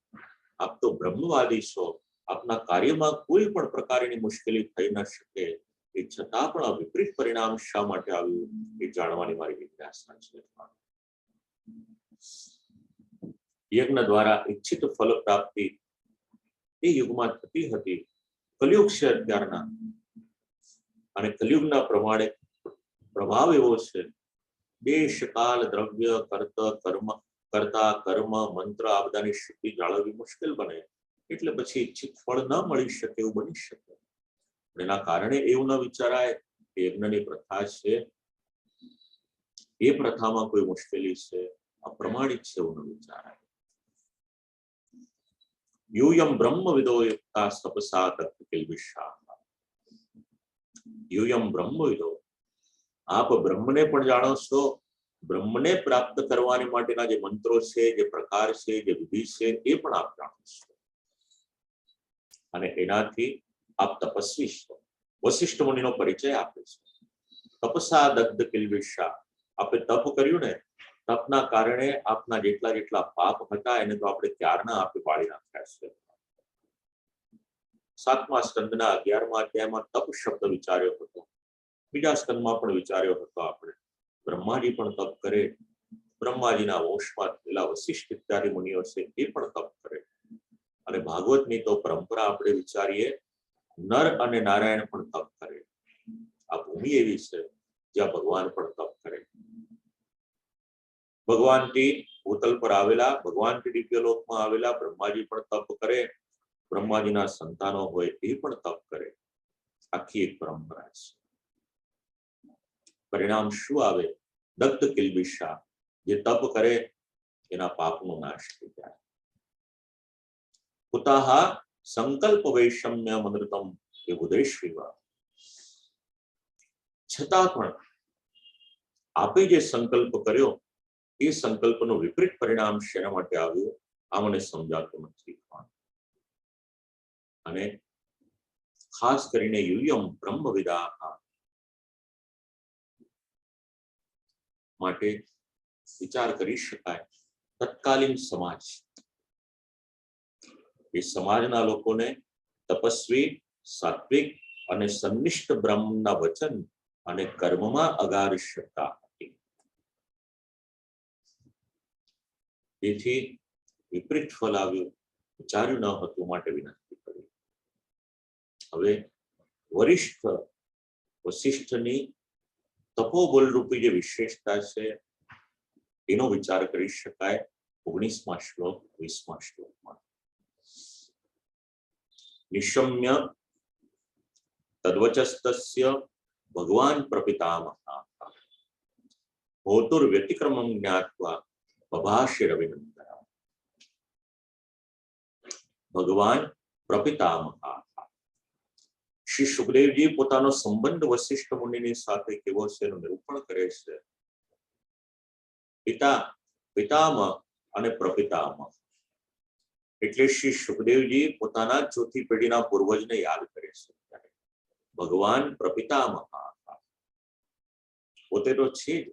આપ તો બ્રહ્મવાદી છો. આપના કાર્યમાં કોઈ પણ પ્રકારની મુશ્કેલી થઈ ન શકે. એ છતાં પણ આ વિપરીત પરિણામ શા માટે આવ્યું એ જાણવાની મારી જિજ્ઞાસા છે. યજ્ઞ દ્વારા ઈચ્છિત ફલ પ્રાપ્તિ એ યુગમાં થતી હતી. કલયુગ છે અત્યારના, અને કલયુગના પ્રમાણે પ્રભાવ એવો છે, દેશ કાલ દ્રવ્ય કરતા કર્મ મંત્ર આ બધાની શક્તિ જાળવવી મુશ્કેલ બને. એટલે પછી ઈચ્છિત ફળ ન મળી શકે એવું બની શકે. એના કારણે એવું ન વિચારાય કે યજ્ઞની પ્રથા છે એ પ્રથામાં કોઈ મુશ્કેલી છે, અપ્રમાણિત છે એવું ન વિચારાય. यूयम ब्रह्म विदो युक्ता तपसा किल्बिषा. यूयम ब्रह्म विदो, आप બ્રહ્મને પણ જાણો છો. બ્રહ્મને પ્રાપ્ત કરવાની માટેના જે મંત્રો છે, જે પ્રકાર છે, જે વિધિ છે, એ પણ આપ જાણો છો. અને એનાથી આપ તપસ્વી છો. વશિષ્ઠ મુનિનો પરિચય આપે છે. તપસા દગ્ધ કિલ્બિષા. આપે તપ કર્યું ને, તપના કારણે આપના જેટલા જેટલા પાપ હતા એને તો આપણે ક્યારના આપે બાળી નાખ્યા છે. 7મા સ્કંદના 11મા અધ્યાયમાં તપ શબ્દ વિચાર્યો હતો. બીજા સ્કંદમાં પણ વિચાર્યો હતો આપણે. બ્રહ્માજી પણ તપ કરે. બ્રહ્માજીના વંશમાં થયેલા વશિષ્ઠ ઇત્યાદિ મુનિઓ છે એ પણ તપ કરે. અને ભાગવતની તો પરંપરા આપણે વિચારીએ, નર અને નારાયણ પણ તપ કરે. આ ભૂમિ એવી છે જ્યાં ભગવાન પણ તપ કરે. ભગવાનથી ભૂતલ પર આવેલા, ભગવાનથી દિવ્યલોકમાં આવેલા બ્રહ્માજી પણ તપ કરે. બ્રહ્માજીના સંતાનો હોય એ પણ તપ કરે. આખી એક પરંપરા છે. પરિણામ શું આવે? દગ્ધ કિલ્બિષા. જે તપ કરે એના પાપનો નાશ થઈ જાય. કુતાહા સંકલ્પ વૈષમ્ય મનૃતમ એ ઉદયશ્રીવા. છતાં પણ આપે જે સંકલ્પ કર્યો એ સંકલ્પનું વિપરીત પરિણામ શેના માટે આવ્યું આ મને સમજાતું નથી. અને ખાસ કરીને યુયમ બ્રહ્મવિદા માટે વિચાર કરી શકાય. તત્કાલીન સમાજ, એ સમાજના લોકોને તપસ્વી, સાત્વિક અને સંનિષ્ઠ બ્રહ્મના વચન અને કર્મમાં અગાધ શ્રદ્ધા હતી. તેથી વિપરીત ફળ આવ્યું, વિચાર્યું ન હતું માટે વિનંતી કરી. હવે વરિષ્ઠ વશિષ્ઠની તપોબલ રૂપી જે વિશેષતા છે એનો વિચાર કરી શકાય 19મા શ્લોક 20મા શ્લોકમાં. નિશમ્ય તદ્વચસ્તસ્ય ભગવાન પ્રપિતામહઃ હોતુર્વ્યતિક્રમં જ્ઞાત્વા બભાષ્ય રવિનંદનઃ. ભગવાન પ્રપિતામહઃ. શ્રી સુખદેવજી પોતાનો સંબંધ વશિષ્ઠ મુનિની સાથે કેવો છે એનું નિરૂપણ કરે છે. પિતા, પિતામહ અને પ્રપિતામહ એટલે શ્રી સુખદેવજી પોતાના ચોથી પેઢીના પૂર્વજને યાદ કરે છે. ભગવાન પ્રપિતામહ પોતે તો છે જ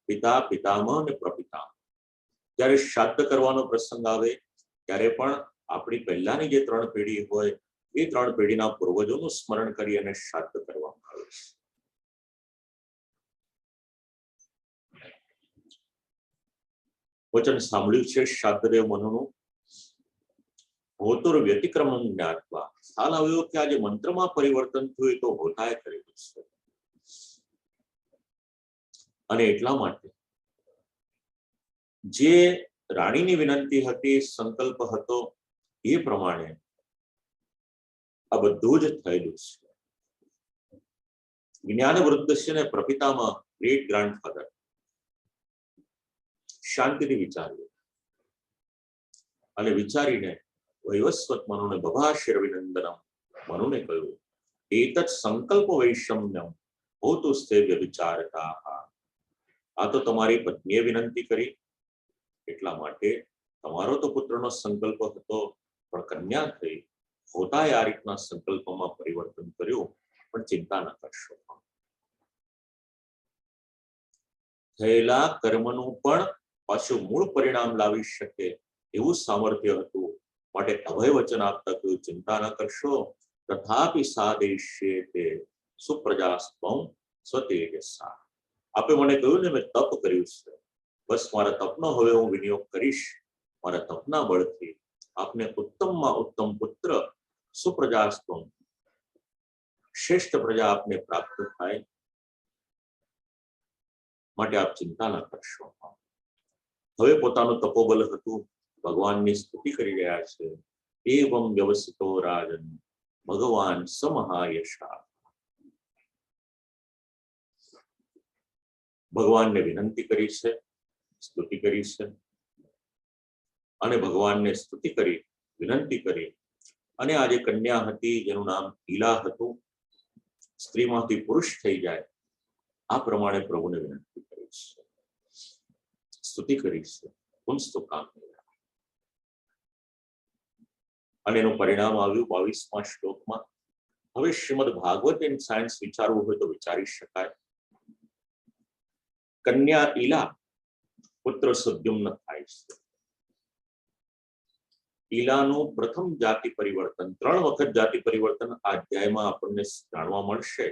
પિતા, પિતામહ અને પ્રપિતામહ. જ્યારે શ્રાદ્ધ કરવાનો પ્રસંગ આવે ત્યારે પણ આપણી પહેલાની જે 3 પેઢી હોય એ 3 પેઢીના પૂર્વજોનું સ્મરણ કરી અને શ્રાદ્ધ કરવામાં આવે છે. વચન સાંભળ્યું છે શ્રાદ્ધદેવ મનુનું. હોતુર વ્યતિક્રમં જ્ઞાત્વા. ખ્યાલ આવ્યો કે આજે મંત્રમાં પરિવર્તન થયું એ તો હોતાએ કરેલું છે. અને એટલા માટે જે રાણીની વિનંતી હતી, સંકલ્પ હતો એ પ્રમાણે આ બધું જ થયેલું છે. જ્ઞાન વૃદ્ધ છે ને પ્રપિતામાં ગ્રેટ ગ્રાન્ડફાધર. શાંતિથી વિચાર્યું અને વિચારીને વૈવસ્વત મનુને બભાષ્ય રવિનંદનમ મનુને કહ્યું એતત સંકલ્પ વૈષમ્યમ હોતુ સ્તે વ્યભિચારતા. આ તો તમારી પત્નીએ વિનંતી કરી એટલા માટે તમારો તો પુત્રનો સંકલ્પ હતો પણ કન્યા થઈ. હોતાએ આ રીતના સંકલ્પમાં પરિવર્તન કર્યું પણ ચિંતા ન કરશો. થયેલા કર્મનું પણ પાછું મૂળ પરિણામ લાવી શકે એવું સામર્થ્ય હતું. માટે અભય વચન આપતા કહ્યું, ચિંતા ન કરશો, તથાપિ સાદેશ્યે તે સુપ્રજાસ્ત્વં સ્વતેજસા. આપે મને કહ્યું ને મેં તપ કર્યું છે, બસ મારા તપનો હવે હું વિનિયોગ કરીશ. મારા તપના બળથી આપને ઉત્તમમાં ઉત્તમ પુત્ર સુપ્રજાસ્ત્વં શ્રેષ્ઠ પ્રજા આપને પ્રાપ્ત થાય, માટે આપ ચિંતા ન કરશો. હવે પોતાનું તપોબલ હતું, ભગવાનની સ્તુતિ કરી રહ્યા છે. એવમ વ્યવસિતો રાજન ભગવાન સમહાયશા. ભગવાનને વિનંતી કરી છે, સ્તુતિ કરી છે, અને ભગવાનને સ્તુતિ કરી, વિનંતી કરી, અને આ જે કન્યા હતી જેનું નામ ઈલા હતું, સ્ત્રીમાંથી પુરુષ થઈ જાય આ પ્રમાણે પ્રભુને વિનંતી કરી છે, સ્તુતિ કરી છે, પુંસ્તુ કામ. અને એનું પરિણામ આવ્યું 22મા શ્લોકમાં. હવે શ્રીમદ ભાગવત એન્ડ સાયન્સ વિચારવું હોય તો વિચારી શકાય. કન્યા ઈલા પુત્ર સુદ્યુમ્ન થાય છે. ઈલાનું પ્રથમ જાતિ પરિવર્તન, 3 વખત જાતિ પરિવર્તન આ અધ્યાયમાં આપણને જાણવા મળશે.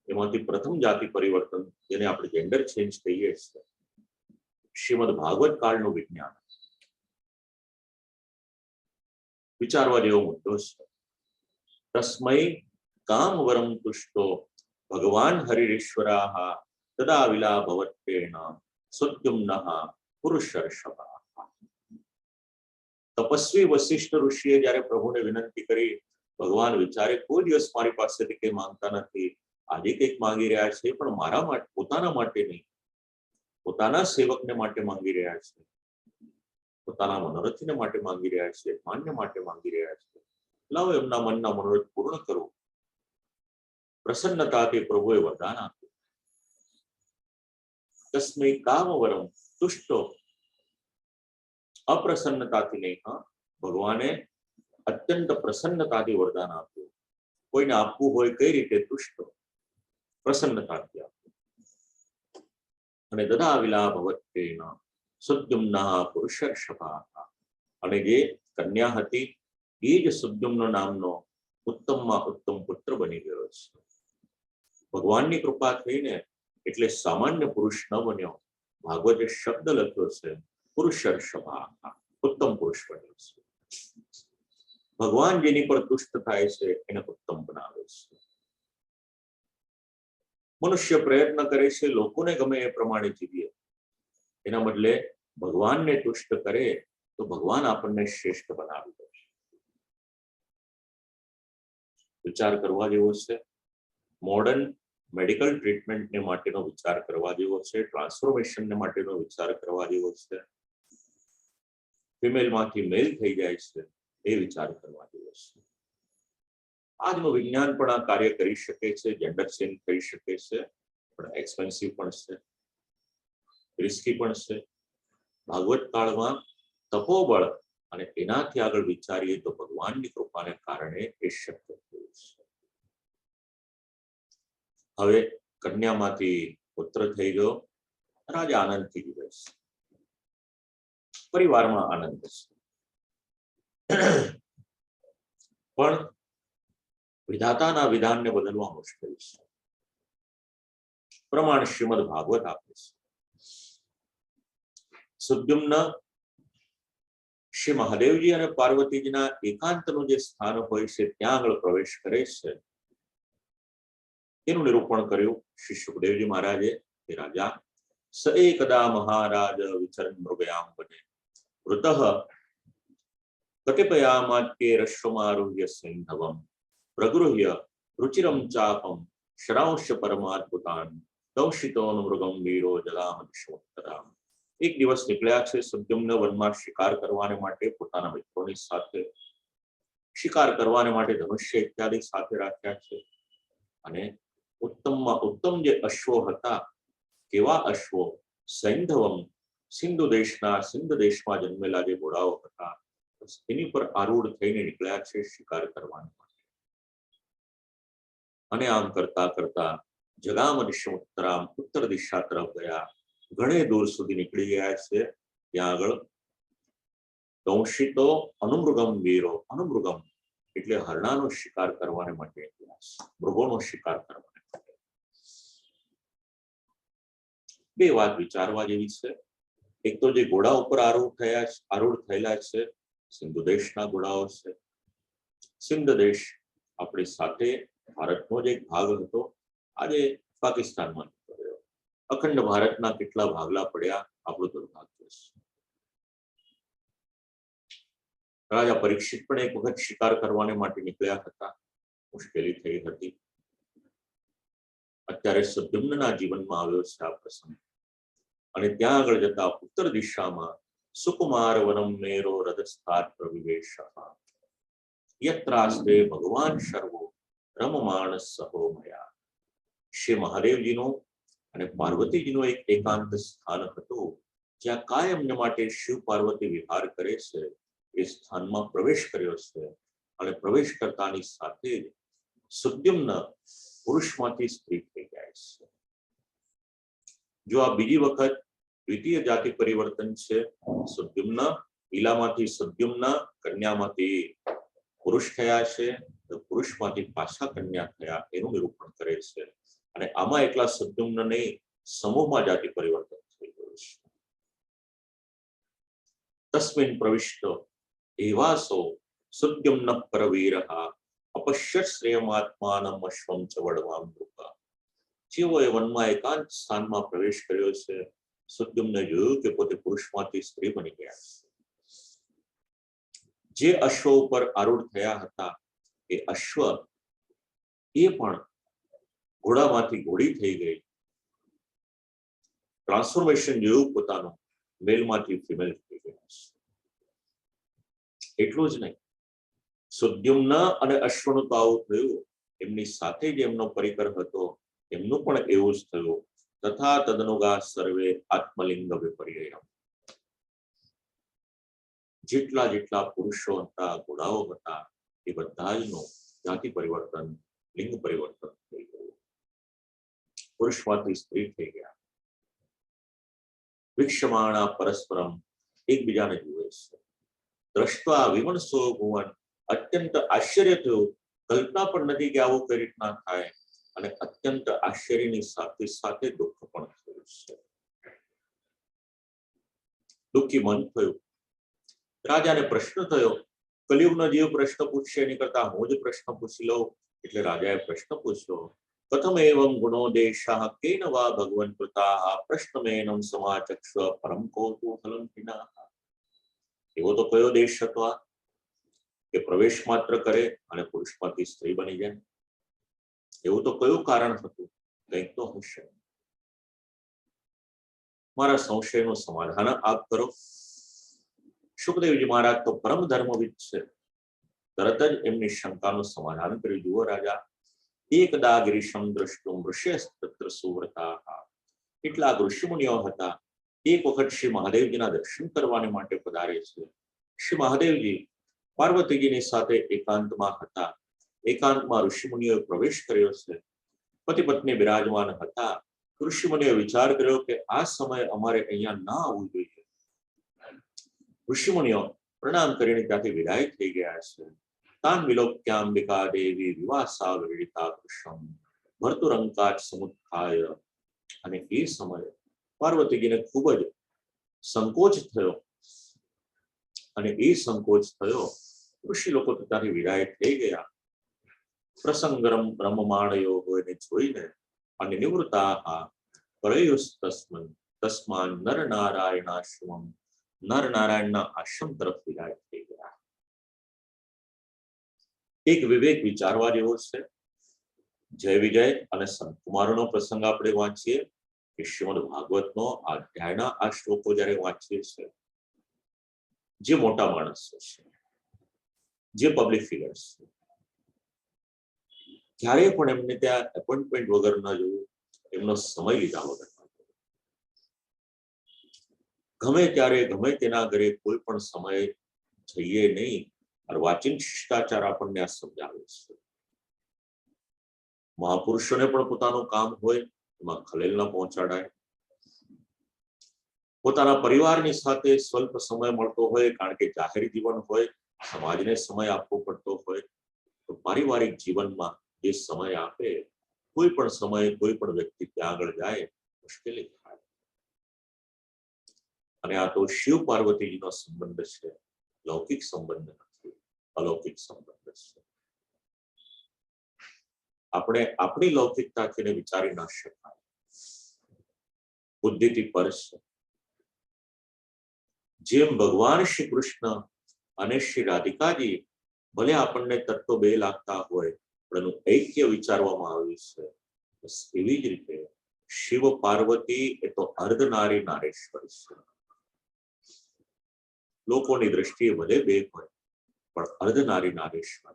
એમાંથી પ્રથમ જાતિ પરિવર્તન, જેને આપણે જેન્ડર ચેન્જ કહીએ છીએ, શ્રીમદ ભાગવત કાળનું વિજ્ઞાન. વિચારવા જેવો મુદ્દો છે. તસ્મૈ કામવરમ તુષ્ટો ભગવાન હરિરીશ્વરાહ તદા વિલા ભવત્તેન સુદ્યુમ્નઃ પુરુષર્ષભઃ. તપસ્વી વશિષ્ઠ ઋષિએ જ્યારે પ્રભુને વિનંતી કરી, ભગવાન વિચારે કોઈ દિવસ મારી પાસેથી કંઈ માંગતા નથી, આજે કંઈક માંગી રહ્યા છે, પણ મારા માટે, પોતાના માટે નહીં, પોતાના સેવકને માટે માંગી રહ્યા છે, પોતાના મનોરથને માટે માંગી રહ્યા છે, માન્ય માટે માંગી રહ્યા છે. લાવો એમના મનના મનોરથ પૂર્ણ કરો. પ્રસન્નતાથી પ્રભુએ વરદાન આપ્યું. તસ્મૈ કામવરમ તુષ્ટો. અપ્રસન્નતાથી નહીં, ભગવાને અત્યંત પ્રસન્નતાથી વરદાન આપ્યું. કોઈને આપવું હોય કઈ રીતે? તુષ્ટો, પ્રસન્નતાથી આપ્યું. અને દદા વિલા ભવત્તેન સુદ્યુમ્નઃ પુરુષર્ષભઃ. અને જે કન્યા હતી એ જ સુદ્યુમ્ન નામનો ઉત્તમમાં ઉત્તમ પુત્ર બની ગયો છે. ભગવાનની કૃપા થઈને, એટલે સામાન્ય પુરુષ ન બન્યો. ભાગવતે શબ્દ લખ્યો છે પુરુષર્ષભઃ, ઉત્તમ પુરુષ બન્યો છે. ભગવાન જેની પર તુષ્ટ થાય છે એને ઉત્તમ બનાવે છે. મનુષ્ય પ્રયત્ન કરે છે લોકોને ગમે એ પ્રમાણે જીવીએ, એના બદલે ભગવાનને તુષ્ટ કરે તો ભગવાન આપણને શ્રેષ્ઠ બનાવી દે છે. વિચાર કરવા જેવો છે. મોડર્ન મેડિકલ ટ્રીટમેન્ટને માટેનો વિચાર કરવા જેવો છે. ટ્રાન્સફોર્મેશનને માટેનો વિચાર કરવા જેવો છે. ફિમેલમાંથી મેલ થઈ જાય છે એ વિચાર કરવા જેવો છે. આજનું વિજ્ઞાન પણ આ કાર્ય કરી શકે છે, જેન્ડર ચેન્જ કરી શકે છે, પણ એક્સપેન્સિવ પણ છે, રિસ્કી પણ છે. ભાગવત કાળમાં તપોબળ અને એનાથી આગળ વિચારીએ તો ભગવાનની કૃપાને કારણે એ શક્ય થયું છે. હવે કન્યામાંથી પુત્ર થઈ ગયો, રાજા આનંદથી જીવે છે, પરિવારમાં આનંદ છે. પણ વિધાતાના વિધાનને બદલવા મુશ્કેલ છે. પ્રમાણ શ્રીમદ ભાગવત આપે છે. સુદ્યુમ્ન શ્રી મહાદેવજી અને પાર્વતીજીના એકાંતનું જે સ્થાન હોય છે ત્યાં આગળ પ્રવેશ કરે છે. એનું નિરૂપણ કર્યું શ્રી સુખદેવજી મહારાજે. કે રાજા સ એકદા મહારાજ વિચરન મૃગયામ બને વૃતઃ કટિપયામાત્યે રશ્વમારુહ્ય સૈંધવમ પ્રગૃહ્ય રુચિરમ ચાપમ શ્રાંશ પરમાત્મુતાન દંશિતોન મૃગમ વીરો જગામ દિશોત્તરામ. એક દિવસ નીકળ્યા છે સુદ્યુમ્ન વનમાં શિકાર કરવાને માટે, પોતાના મિત્રોની સાથે શિકાર કરવાને માટે ધનુષ્ય ઇત્યાદિ સાથે રાખ્યા છે. અને ઉત્તમમાં ઉત્તમ જે અશ્વો હતા, કેવા અશ્વો? સૈંધવમ, સિંધુ દેશના, સિંધ દેશમાં જન્મેલા જે ઘોડાઓ હતા, એની પર આરૂઢ થઈને નીકળ્યા છે શિકાર કરવાને માટે. અને આમ કરતા કરતા જગામ દિશોત્તરામ, ઉત્તર દિશા તરફ ગયા. ઘણે દૂર સુધી નીકળી ગયા છે. ત્યાં આગળ દંશિતો અનુમૃગમ વીરો, અનુમૃગમ એટલે હરણાનો શિકાર કરવાને માટે નીકળ્યા છે, મૃગોનો શિકાર કરવાને માટે. બે વાત વિચારવા જેવી છે. એક તો જે ઘોડા ઉપર આરૂઢ થયેલા છે સિંધુ દેશના ઘોડાઓ છે. સિંધ દેશ આપણી સાથે ભારતનો જ એક ભાગ હતો, આજે પાકિસ્તાનમાં નીકળ્યો. અખંડ ભારતના કેટલા ભાગલા પડ્યા, આપણું દુર્ભાગ્ય છે. રાજા પરીક્ષિત પણ એક વખત શિકાર કરવાને માટે નીકળ્યા હતા, મુશ્કેલી થઈ હતી. અત્યારે સદ્યુમ્નના જીવનમાં આવ્યો છે આ પ્રસંગ, અને ત્યાં આગળ જતા ઉત્તર દિશામાં સુકુમાર વનમ મેરો રથસ્થાત પ્રવિવેશ યત્રાસ્તે ભગવાન સર્વો રમમાણ સહો મયા. શ્રી મહાદેવજીનું અને પાર્વતીજીનું એક એકાંત સ્થાન હતું, જ્યાં કાયમને માટે શિવ પાર્વતી વિહાર કરે છે. એ સ્થાનમાં પ્રવેશ કર્યો છે, અને પ્રવેશ કરતાની સાથે જ સુદ્યુમ્ન પુરુષમાંથી સ્ત્રી થઈ જાય છે. જો આ બીજી વખત દ્વિતીય જાતિ પરિવર્તન છે. સુદ્યુમ્ન ઈલામાંથી સુદ્યુમ્ન, કન્યામાંથી પુરુષ થયા છે, તો પુરુષમાંથી પાછા કન્યા થયા એનું નિરૂપણ કરે છે. અને આમાં એકલા સુદ્યુમ્ન નહીં, સમૂહમાં જાતિ પરિવર્તન થઈ ગયું છે. તસ્મિન પ્રવિષ્ટ એવાસો સુદ્યુમ્ન પરવીરઃ અપશ્યત શ્રેયમાત્માનમ અશ્વમ ચ વડવામ નૃપા. જેઓએ વનમાં એકાંત સ્થાનમાં પ્રવેશ કર્યો છે, સુદ્યુમ્ને જોયું કે પોતે પુરુષમાંથી સ્ત્રી બની ગયા છે. જે અશ્વ ઉપર આરૂઢ થયા હતા એ અશ્વ એ પણ ઘોડામાંથી ઘોડી થઈ ગઈ. ટ્રાન્સફોર્મેશન જોયું પોતાનું, મેલમાંથી ફિમેલ થઈ ગયા છે. એટલું જ નહીં, સુદ્યુમ્ન અને અશ્વનું તો આવું થયું, એમની સાથે જે એમનો પરિકર હતો એમનું પણ એવું જ થયું. તથા તદનુગા સર્વે આત્મલિંગ વિપર્યયમ. જેટલા જેટલા પુરુષો હતા, ઘોડાઓ હતા, એ બધા જનું જાતિ પરિવર્તન, લિંગ પરિવર્તન થઈ ગયું. પુરુષમાંથી સ્ત્રી થઈ ગયા. વિક્ષમાણા પરસ્પરમ, એકબીજાને જુએ છે. દ્રષ્ટા વિમનસો ભુવન, અત્યંત આશ્ચર્ય થયું. કલ્પના પણ નથી કે આવું કઈ રીતના થાય. અને અત્યંત આશ્ચર્યની સાથે સાથે દુઃખ પણ થયું છે. દુઃખી મન થયું. રાજાને પ્રશ્ન થયો. કલિયુગનો જીવ પ્રશ્ન પૂછશે એની કરતા હું જ પ્રશ્ન પૂછી લઉં. એટલે રાજાએ પ્રશ્ન પૂછ્યો. કથમ એવં ગુણો દેશાઃ કેન વા ભગવન કૃતાઃ પ્રશ્નમેનં સમાચક્ષ પરમ કૌતૂહલં વિના. એવો તો કયો દેશ હતો આ કે પ્રવેશ માત્ર કરે અને પુરુષમાંથી સ્ત્રી બની જાય? એવું તો કયું કારણ હતું? કંઈક તો હશે. મારા સંશયનું સમાધાન આપ કરો. સુખદેવજી મહારાજ તો પરમ ધર્મવિદ છે. તરત જ એમની શંકાનું સમાધાન કરી. જુઓ રાજા, એકદા ગિરીશમ દ્રષ્ટુમ ઋષ્યસ્તત્ર સુવ્રતાઃ. કેટલાક ઋષિમુનિઓ હતા, એક વખત શ્રી મહાદેવજીના દર્શન કરવાને માટે પધારે છે. શ્રી મહાદેવજી પાર્વતીજીની સાથે એકાંતમાં હતા. એકાંતમાં ઋષિમુનિઓએ પ્રવેશ કર્યો છે. પતિ પત્ની બિરાજમાન હતા. ઋષિમુનિએ વિચાર કર્યો કે આ સમયે અમારે અહીંયા ના આવવું જોઈએ. ઋષિમુનિઓ પ્રણામ કરીને ત્યાંથી વિદાય થઈ ગયા છે. તાન વિલોક્યાંબિકા દેવી વિવાસા વિડિતા કૃષ્ણ ભર્તુરંકાચ સમુત્થાય. અને એ સમયે પાર્વતીજીને ખૂબ જ સંકોચ થયો. અને એ સંકોચ થયો, ઋષિ લોકો ત્યાંથી વિદાય થઈ ગયા. પ્રસંગરમ બ્રહ્મમાણયો એને જોઈને અને નિવૃત્તા પ્રયુસ્તસ્મન તસ્માન નર નારાયણાશ્રમમ, નર નારાયણના આશ્રમ તરફ વિદાય થઈ ગયા. એક વિવેક વિચારવા જેવો છે. જય વિજય અને સંત કુમારનો પ્રસંગ આપણે વાંચીએ કે શ્રીમદ ભાગવતનો અધ્યાયના આ શ્લોકો જયારે વાંચીએ છીએ, જે મોટા માણસો છે, જે પબ્લિક ફિગર્સ છે, ક્યારેય પણ એમને ત્યાં એપોઇન્ટમેન્ટ વગર ન જોયું, એમનો સમય લીધા વગર ન જોયું. ગમે ત્યારે ગમે તેના ઘરે કોઈ પણ સમય જઈએ નહીં. અર્વાચીન શિષ્ટાચાર આપણને આ સમજાવે છે. મહાપુરુષોને પણ પોતાનું કામ હોય, એમાં ખલેલ ન પહોંચાડાય. પોતાના પરિવારની સાથે સ્વલ્પ સમય મળતો હોય, કારણ કે જાહેર જીવન હોય, સમાજને સમય આપવો પડતો હોય, તો પારિવારિક જીવનમાં જે સમય આપે, કોઈ પણ સમયે કોઈ પણ વ્યક્તિ ત્યાં આગળ જાય મુશ્કેલી થાય. અને આ તો શિવ પાર્વતીજીનો સંબંધ છે, લૌકિક સંબંધ નથી, અલૌકિક સંબંધ છે. આપણે આપણી લૌકિકતાથી એને વિચારી ના શકાય, બુદ્ધિથી પર છે. જેમ ભગવાન શ્રી કૃષ્ણ અને શ્રી રાધિકાજી ભલે આપણને તત્વ બે લાગતા હોય, પણ એનું ઐક્ય વિચારવામાં આવ્યું છે. બસ એવી જ રીતે શિવ પાર્વતી એ તો અર્ધનારી નારેશ્વર છે. લોકોની દ્રષ્ટિએ ભલે બે હોય, પણ અર્ધનારી નારેશ્વર.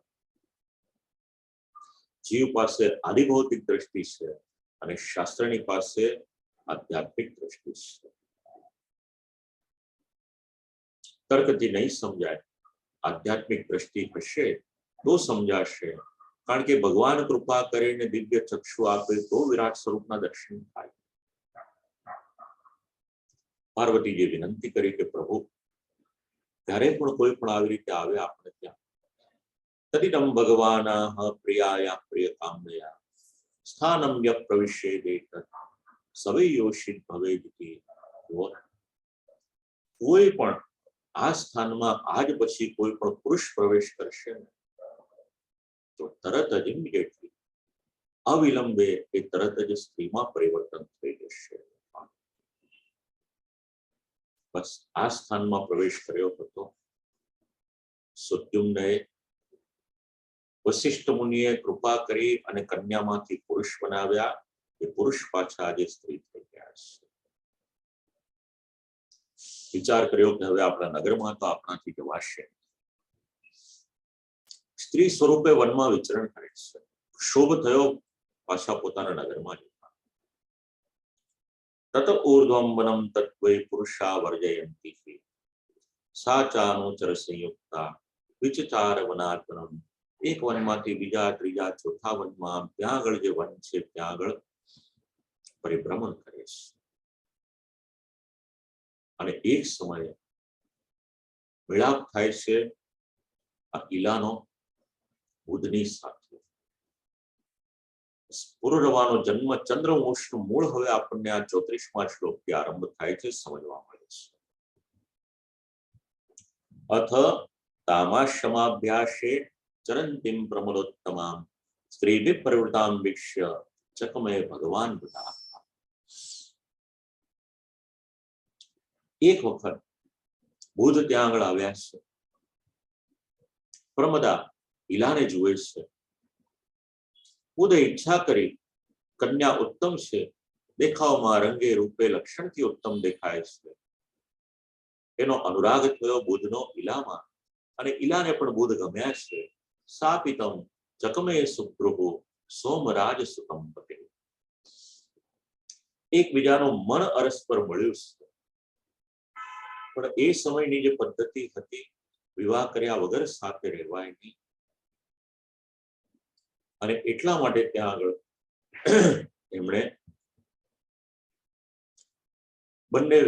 જીવ પાસે આદિભૌતિક દ્રષ્ટિ છે અને શાસ્ત્રની પાસે આધ્યાત્મિક દ્રષ્ટિ છે. તર્કથી નહીં સમજાય, આધ્યાત્મિક દ્રષ્ટિ હશે તો સમજાશે. કારણ કે ભગવાન કૃપા કરીને દિવ્ય ચક્ષુ આપે તો વિરાટ સ્વરૂપના દર્શન થાય. પાર્વતીજીએ વિનંતી કરી કે પ્રભુ, ત્યારે પણ કોઈ પણ આવી રીતે આવે આપણે ત્યાં, તદિદમ ભગવાન પ્રિયાયા પ્રિય કામયા સ્થાનમ ય પ્રવિશેદેત સવૈયોષિત ભવેદિતિ. કોઈ પણ આ સ્થાનમાં આજ પછી કોઈ પણ પુરુષ પ્રવેશ કરશે ને, તો તરત જ ઇમિડિયેટલી અવિલંબે એ તરત જ સ્ત્રીમાં પરિવર્તન થઈ જશે. બસ આ સ્થાનમાં પ્રવેશ કર્યો હતો. સુદ્યુમ્નએ વશિષ્ઠ મુનિએ કૃપા કરી અને કન્યામાંથી પુરુષ બનાવ્યા. એ પુરુષ પાછા આજે સ્ત્રી થઈ ગયા છે. વિચાર કર્યો કે હવે આપણા નગરમાં તો આપણાથી જવાશે. સ્ત્રી સ્વરૂપે વનમાં વિચરણ કરે છે. ક્ષોભ થયો, પાછા પોતાના નગરમાં જતા. તત ઊર્ધ્વમ વનમ તત્વૈ પુરુષા વર્જયંતી સાચાનુચર સંયુક્તા વિચચાર વનાત્મનમ. એક વનમાંથી બીજા, ત્રીજા, ચોથા વનમાં, ત્યાં આગળ જે વન છે ત્યાં આગળ પરિભ્રમણ કરે છે. અને એક સમયે વિલાપ થાય છે આ ઈલાનો બુધની સાથે. પુરુરવાનો જન્મ ચંદ્રવંશનું મૂળ હવે આપણને આ 34મા શ્લોકથી આરંભ થાય છે, સમજવા મળે છે. અથ તામાશમાભ્યાસે ચરંતિમ પ્રમલોત્તમામ સ્ત્રીભિ પ્રવૃતામ વીક્ષ્ય ચકમે ભગવાન બુધા. એક વખત બુધ ત્યાં આગળ આવ્યા છે. પ્રમદા ઈલાને જુએ છે. બુધે ઈચ્છા કરી, કન્યા ઉત્તમ છે, દેખાવમાં, રંગે, રૂપે, લક્ષણથી ઉત્તમ દેખાય છે. એનો અનુરાગ થયો બુધનો ઈલામાં, અને ઈલાને પણ બુધ ગમ્યા છે. સાપિતમ ચકમે સુભ્રુહુ સોમરાજ સુતમ પતે. એકબીજાનું મન અરસ્પર મળ્યું છે. પણ એ સમયની જે પદ્ધતિ હતી, વિવાહ કર્યા વગર સાથે રહેવાય નહીં. અને એટલા માટે ત્યાં આગળ એમણે બંને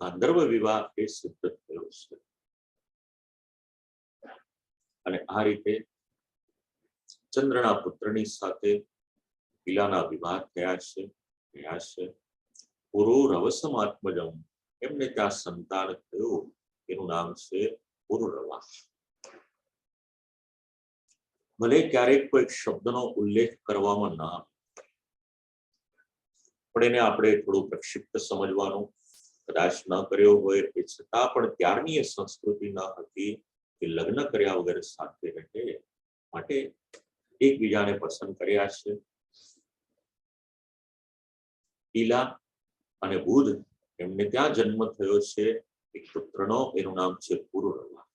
ગાંધર્વ વિવાહ એ સિદ્ધ થયો છે. અને આ રીતે ચંદ્રના પુત્રની સાથે ઈલાના વિવાહ થયા છે. પુરુરવસમાત્મજમ, એમને ત્યાં સંતાન થયું, એનું નામ છે પુરુરવા. ભલે ક્યારેક કોઈ શબ્દનો ઉલ્લેખ કરવામાં ના, પણ એને આપણે થોડું પ્રક્ષિપ્ત સમજવાનું, કદાચ ન કર્યો હોય એ છતાં પણ ત્યારની એ સંસ્કૃતિ ન હતી કે લગ્ન કર્યા વગર સાથે રહે, માટે એકબીજાને પસંદ કર્યા છે. ઈલા અને બુધ, એમને ત્યાં જન્મ થયો છે એક પુત્રનો, એનું નામ છે પુરુરવા.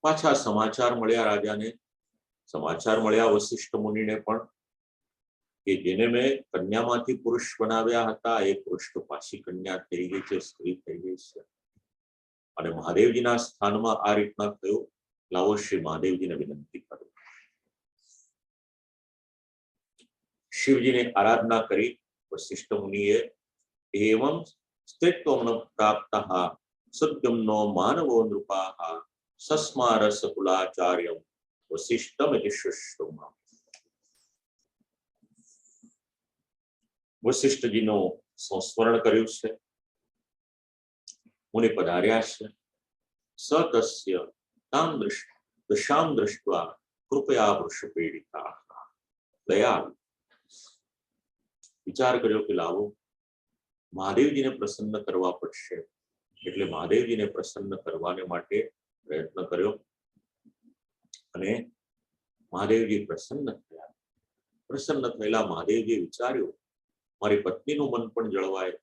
પાછા સમાચાર મળ્યા રાજાને, સમાચાર મળ્યા વશિષ્ઠ મુનિને પણ, કે જેને મેં કન્યામાંથી પુરુષ બનાવ્યા હતા એ પુરુષ તો પાછી કન્યા થઈ ગઈ છે, સ્ત્રી થઈ ગઈ છે. અને મહાદેવજીના સ્થાનમાં આ રીતના થયું. લાવો શ્રી મહાદેવજીને વિનંતી કરું. શિવજીને આરાધના કરી વશિષ્ઠ મુનિએ एवं स्थित्वं प्राप्तः सुद्युम्नो मानवो नृपाः सस्मारस कुलाचार्यं वसिष्ठमिति शुश्रुमा। વશિષ્ઠજીનું સંસ્મરણ કર્યું છે, મુનિ પધાર્યા છે. સ તસ્ય તામ દશામ દૃષ્ટ્વા કૃપયા વૃષપીડિતા દયાળુ. વિચાર કર્યો કે લાવો મહાદેવજીને પ્રસન્ન કરવા પડશે, એટલે મહાદેવજીને પ્રસન્ન કરવાને માટે પ્રયત્ન કર્યો અને મહાદેવજી પ્રસન્ન થયા. પ્રસન્ન થયેલા મહાદેવજી વિચાર્યું મારી પત્નીનું મન પણ જળવાય,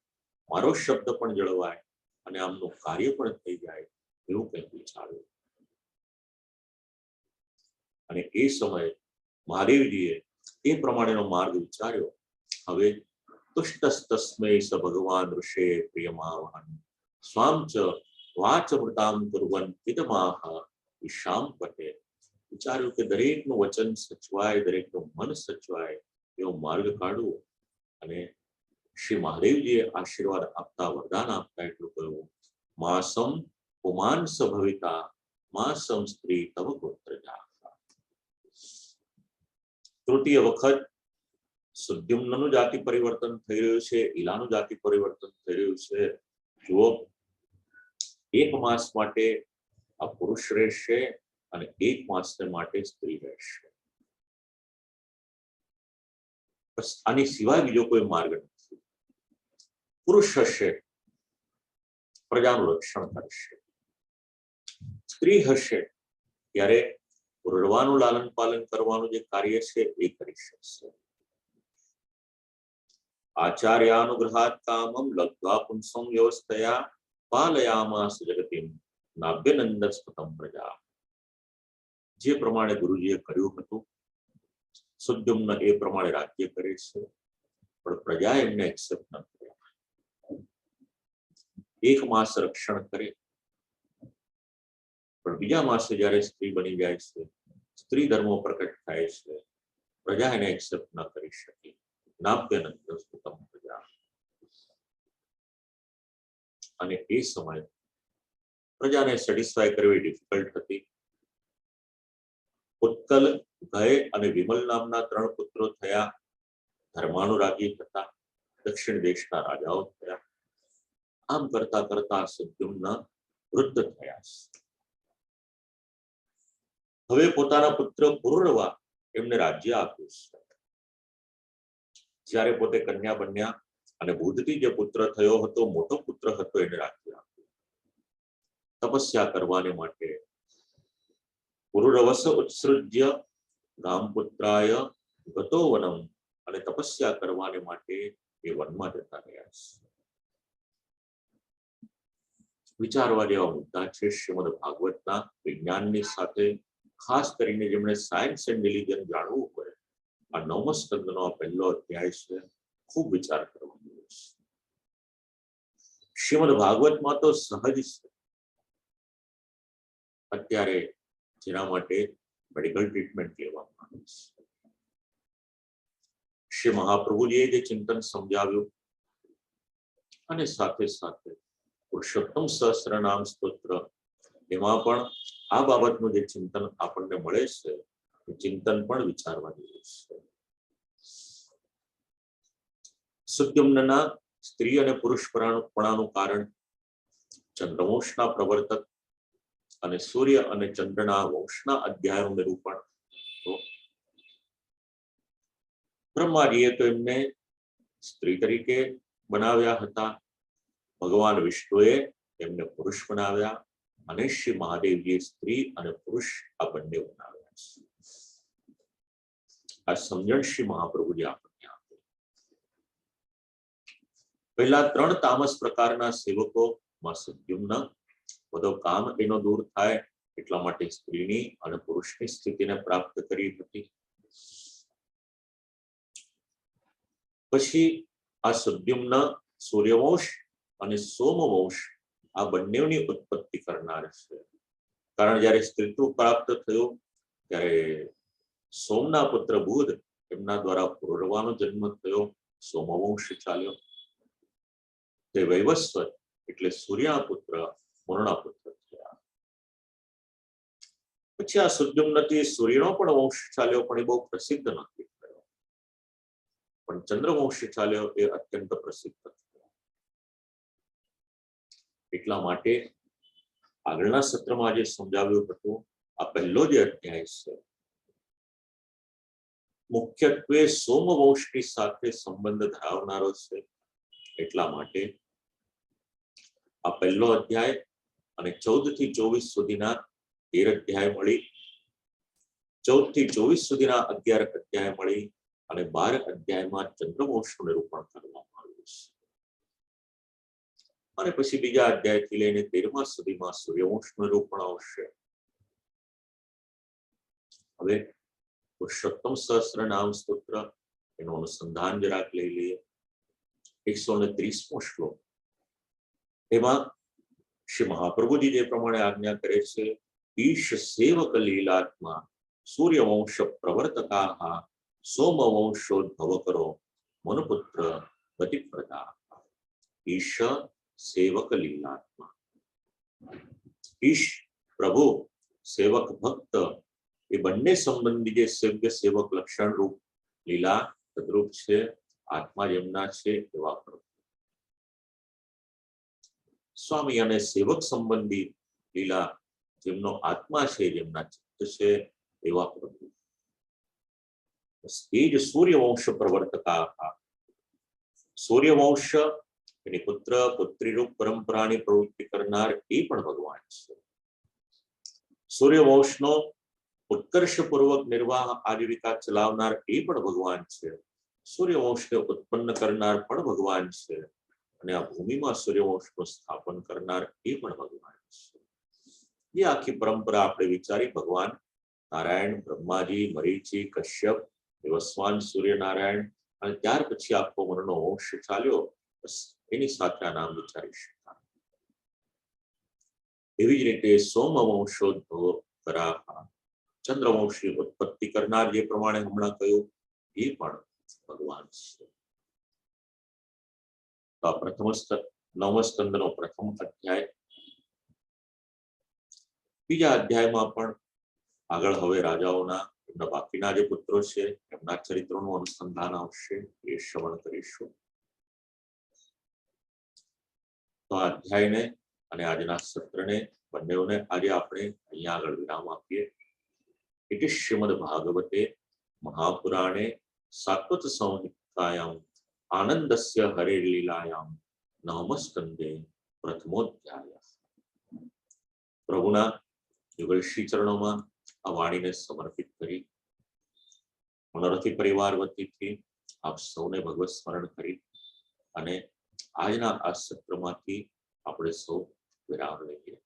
મારો શબ્દ પણ જળવાય અને આમનું કાર્ય પણ થઈ જાય, એવું કંઈક વિચાર્યું. અને એ સમયે મહાદેવજીએ એ પ્રમાણેનો માર્ગ વિચાર્યો. હવે તુષ્ટસ્તસ્મૈ સ ભગવાન ઋષે પ્રિયમાવહન સ્વામ ચ વાચમૃતામ કુર્વન ઇદમાહ વિશામ પટે. વિચાર્યું કે દરેકનું વચન સચવાય, દરેકનું મન સચવાય એવો માર્ગ કાઢવો. અને શ્રી મહાદેવજીએ આશીર્વાદ આપતા, વરદાન આપતા એટલું કહ્યું, માસમ પુમાનસ ભવિતા માસમ સ્ત્રી તવ પુત્રજા. તૃતીય વખત સુદ્યુમ્નનું જાતિ પરિવર્તન થઈ રહ્યું છે, ઈલાનું જાતિ પરિવર્તન થઈ રહ્યું છે. જુઓ, 1 માસ માટે આ પુરુષ રહેશે અને 1 માસને માટે સ્ત્રી રહેશે. આની સિવાય બીજો કોઈ માર્ગ નથી. પુરુષ હશે પ્રજાનું રક્ષણ કરશે, સ્ત્રી હશે ત્યારે પુરવાનું લાલન પાલન કરવાનું જે કાર્ય છે એ કરી શકશે. આચાર્યાનુગ્રહાત કામમ લબ્ધ્વા પુંસં વ્યવસ્થયા પાલયામાસ જગતિમ નાભ્યનંદસ્પતમ પ્રજા. જે પ્રમાણે ગુરુજીએ કર્યું હતું, સુદ્યુમ્ન એ પ્રમાણે રાજ્ય કરે છે, પણ પ્રજા એમને એક્સેપ્ટ ન કર્યા. 1 માસ રક્ષણ કરે, પણ બીજા માસે જયારે સ્ત્રી બની જાય છે, સ્ત્રી ધર્મો પ્રકટ થાય છે, પ્રજા એને એક્સેપ્ટ ન કરી શકી. નાભ્યનંદસ્પતમ પ્રજા. અને એ સમય પ્રજાને સેટિસ્ફાય કરવી ડિફિકલ્ટ હતી. ઉત્કલ, ભય અને વિમલ નામના 3 પુત્રો થયા. ધર્માનુરાગી હતા, દક્ષિણ દેશના રાજાઓ થયા. આમ કરતા કરતા સુદ્યુમ્ન વૃદ્ધ થયા. હવે પોતાના પુત્ર પુરુરવા એમને રાજ્ય આપ્યું છે. જ્યારે પોતે કન્યા બન્યા અને બુદ્ધથી જે પુત્ર થયો હતો, મોટો પુત્ર હતો, એને રાજ્ય આપ્યું. તપસ્યા કરવાને માટે પુરુરવસ ઉત્સૃજ્ય ગામપુત્રાય ગતો વનમ, અને તપસ્યા કરવાને માટે એ વનમાં જતા રહ્યા છે. વિચારવા જેવા મુદ્દા છે. શ્રીમદ ભાગવતના વિજ્ઞાનની સાથે ખાસ કરીને જેમણે સાયન્સ એન્ડ રિલિજન જાણવું હોય, આ 9મો સ્કંદનો આ પહેલો અધ્યાય છે. ખૂબ વિચાર કરવાનો છે. શ્રીમદ ભાગવતમાં તો સહજ છે. અત્યારે જેના માટે મેડિકલ ટ્રીટમેન્ટ લેવામાં આવે છે. શ્રી મહાપ્રભુજીએ જે ચિંતન સમજાવ્યું અને સાથે સાથે પુરુષોત્તમ સહસ્રનામ સ્તોત્ર, એમાં પણ આ બાબતનું જે ચિંતન આપણને મળે છે, એ ચિંતન પણ વિચારવા જેવું છે. સુદ્યુમ્નના સ્ત્રી અને પુરુષપણાનું કારણ ચંદ્રવંશના પ્રવર્તક અને સૂર્ય અને ચંદ્રના વંશના અધ્યાયનું નિરૂપણ. તો બ્રહ્માજીએ તો એમને સ્ત્રી તરીકે બનાવ્યા હતા, ભગવાન વિષ્ણુએ એમને પુરુષ બનાવ્યા, અને શ્રી મહાદેવજીએ સ્ત્રી અને પુરુષ આ બંને બનાવ્યા છે. આ સમજણ શ્રી મહાપ્રભુજી આપણને આપે. પહેલા 3 તામસ પ્રકારના સેવકોમાં સુદ્યુમ્ન, બધો કામ એનો દૂર થાય એટલા માટે સ્ત્રીની અને પુરુષની સ્થિતિને પ્રાપ્ત કરી હતી. પછી આ સુદ્યુમ્ન સૂર્યવંશ અને સોમવંશ આ બંનેની ઉત્પત્તિ કરનાર છે. કારણ જયારે સ્ત્રીત્વ પ્રાપ્ત થયું ત્યારે સોમના પુત્ર બુધ, એમના દ્વારા પુરુરવાનો જન્મ થયો, સોમવંશ ચાલ્યો. તે વૈવસ્વત એટલે સૂર્યના પુત્ર વરુણના પુત્ર થયા. પછી આ સુદ્યુમ્નથી સૂર્યનો પણ વંશ ચાલ્યો, પણ એ બહુ પ્રસિદ્ધ નથી થયો. પણ ચંદ્રવંશી ચાલ્યો એ અત્યંત પ્રસિદ્ધ થયો. એટલા માટે આગળના સત્રમાં જે સમજાવ્યું હતું, આ પહેલો જે અધ્યાય છે મુખ્યત્વે સોમવંશની સાથે સંબંધ ધરાવનારો છે. એટલા માટે આ પહેલો અધ્યાય અને 14 થી 24 સુધીના 13 અધ્યાય મળી, 14 થી 24 સુધીના 11 અધ્યાય મળી અને 12 અધ્યાયમાં ચંદ્રવંશનું નિરૂપણ કરવામાં આવ્યું છે. અને પછી બીજા અધ્યાયથી લઈને 13મા સુધીમાં સૂર્યવંશનું નિરૂપણ આવશે. હવે પુરુષોત્તમ સહસ્ત્ર નામ સ્તોત્ર એનું અનુસંધાન જરાક લઈ લઈએ. 130મો શ્લોક, એમાં શ્રી મહાપ્રભુજી જે પ્રમાણે આજ્ઞા કરે છે, ઈશ સેવક લીલાત્મા સૂર્યવંશ પ્રવર્તકા સોમવંશોદ્ભવ કરો મનુપુત્ર ગતિપ્રદા. ઈશ સેવક લીલાત્મા, ઈશ પ્રભુ, સેવક ભક્ત, એ બંને સંબંધી જે સેવ્ય સેવક લક્ષણ રૂપ લીલા તદ્રૂપ છે, આત્મા જેમના છે એવા પ્રભુ. સ્વામી અને સેવક સંબંધી લીલા જેમનો આત્મા છે, જેમના ચિત્ત છે એવા પ્રભુ. એ જ સૂર્યવંશ પ્રવર્તકા. સૂર્યવંશ એની પુત્ર પુત્રી રૂપ પરંપરાની પ્રવૃત્તિ કરનાર એ પણ ભગવાન છે. સૂર્યવંશનો ઉત્કર્ષપૂર્વક નિર્વાહ આજીવિકા ચલાવનાર એ પણ ભગવાન છે. સૂર્યવંશને ઉત્પન્ન કરનાર પણ ભગવાન છે. અને આ ભૂમિમાં સૂર્યવંશનું સ્થાપન કરનાર એ પણ ભગવાન છે. એ આખી પરંપરા આપણે વિચારી, ભગવાન નારાયણ, બ્રહ્માજી, મરીચી, કશ્યપ, વસવાન સૂર્યનારાયણ, અને ત્યાર પછી આખો મનનો વંશ ચાલ્યો. બસ એની સાથે આ નામ વિચારી શકાય. એવી જ રીતે સોમવંશોદ્ભવ કરા, ચંદ્રવંશની ઉત્પત્તિ કરનાર જે પ્રમાણે હમણાં કહ્યું એ પણ ભગવાન છે. તો આ પ્રથમ નવમ સ્કંદનો પ્રથમ અધ્યાય. બીજા અધ્યાયમાં પણ આગળ હવે રાજાઓના એમના બાકીના જે પુત્રો છે એમના ચરિત્રોનું અનુસંધાન આવશે, એ શ્રવણ કરીશું. તો આ અધ્યાયને અને આજના સત્રને બંનેઓને આજે આપણે અહીંયા આગળ વિરામ આપીએ. ઇતિ શ્રીમદ ભાગવતે મહાપુરાણે સાત્વત સંહિતાયામ આનંદસ્ય હરે લીલાયામ નવમ સ્કંદે પ્રથમોધ્યાય. પ્રભુના યુગલ શ્રી ચરણોમાં આ વાણીને સમર્પિત કરી મનોરથી પરિવાર વતીથી આપ સૌને ભગવત સ્મરણ કરી અને આજના આ સત્રમાંથી આપણે સૌ વિરામ લઈએ.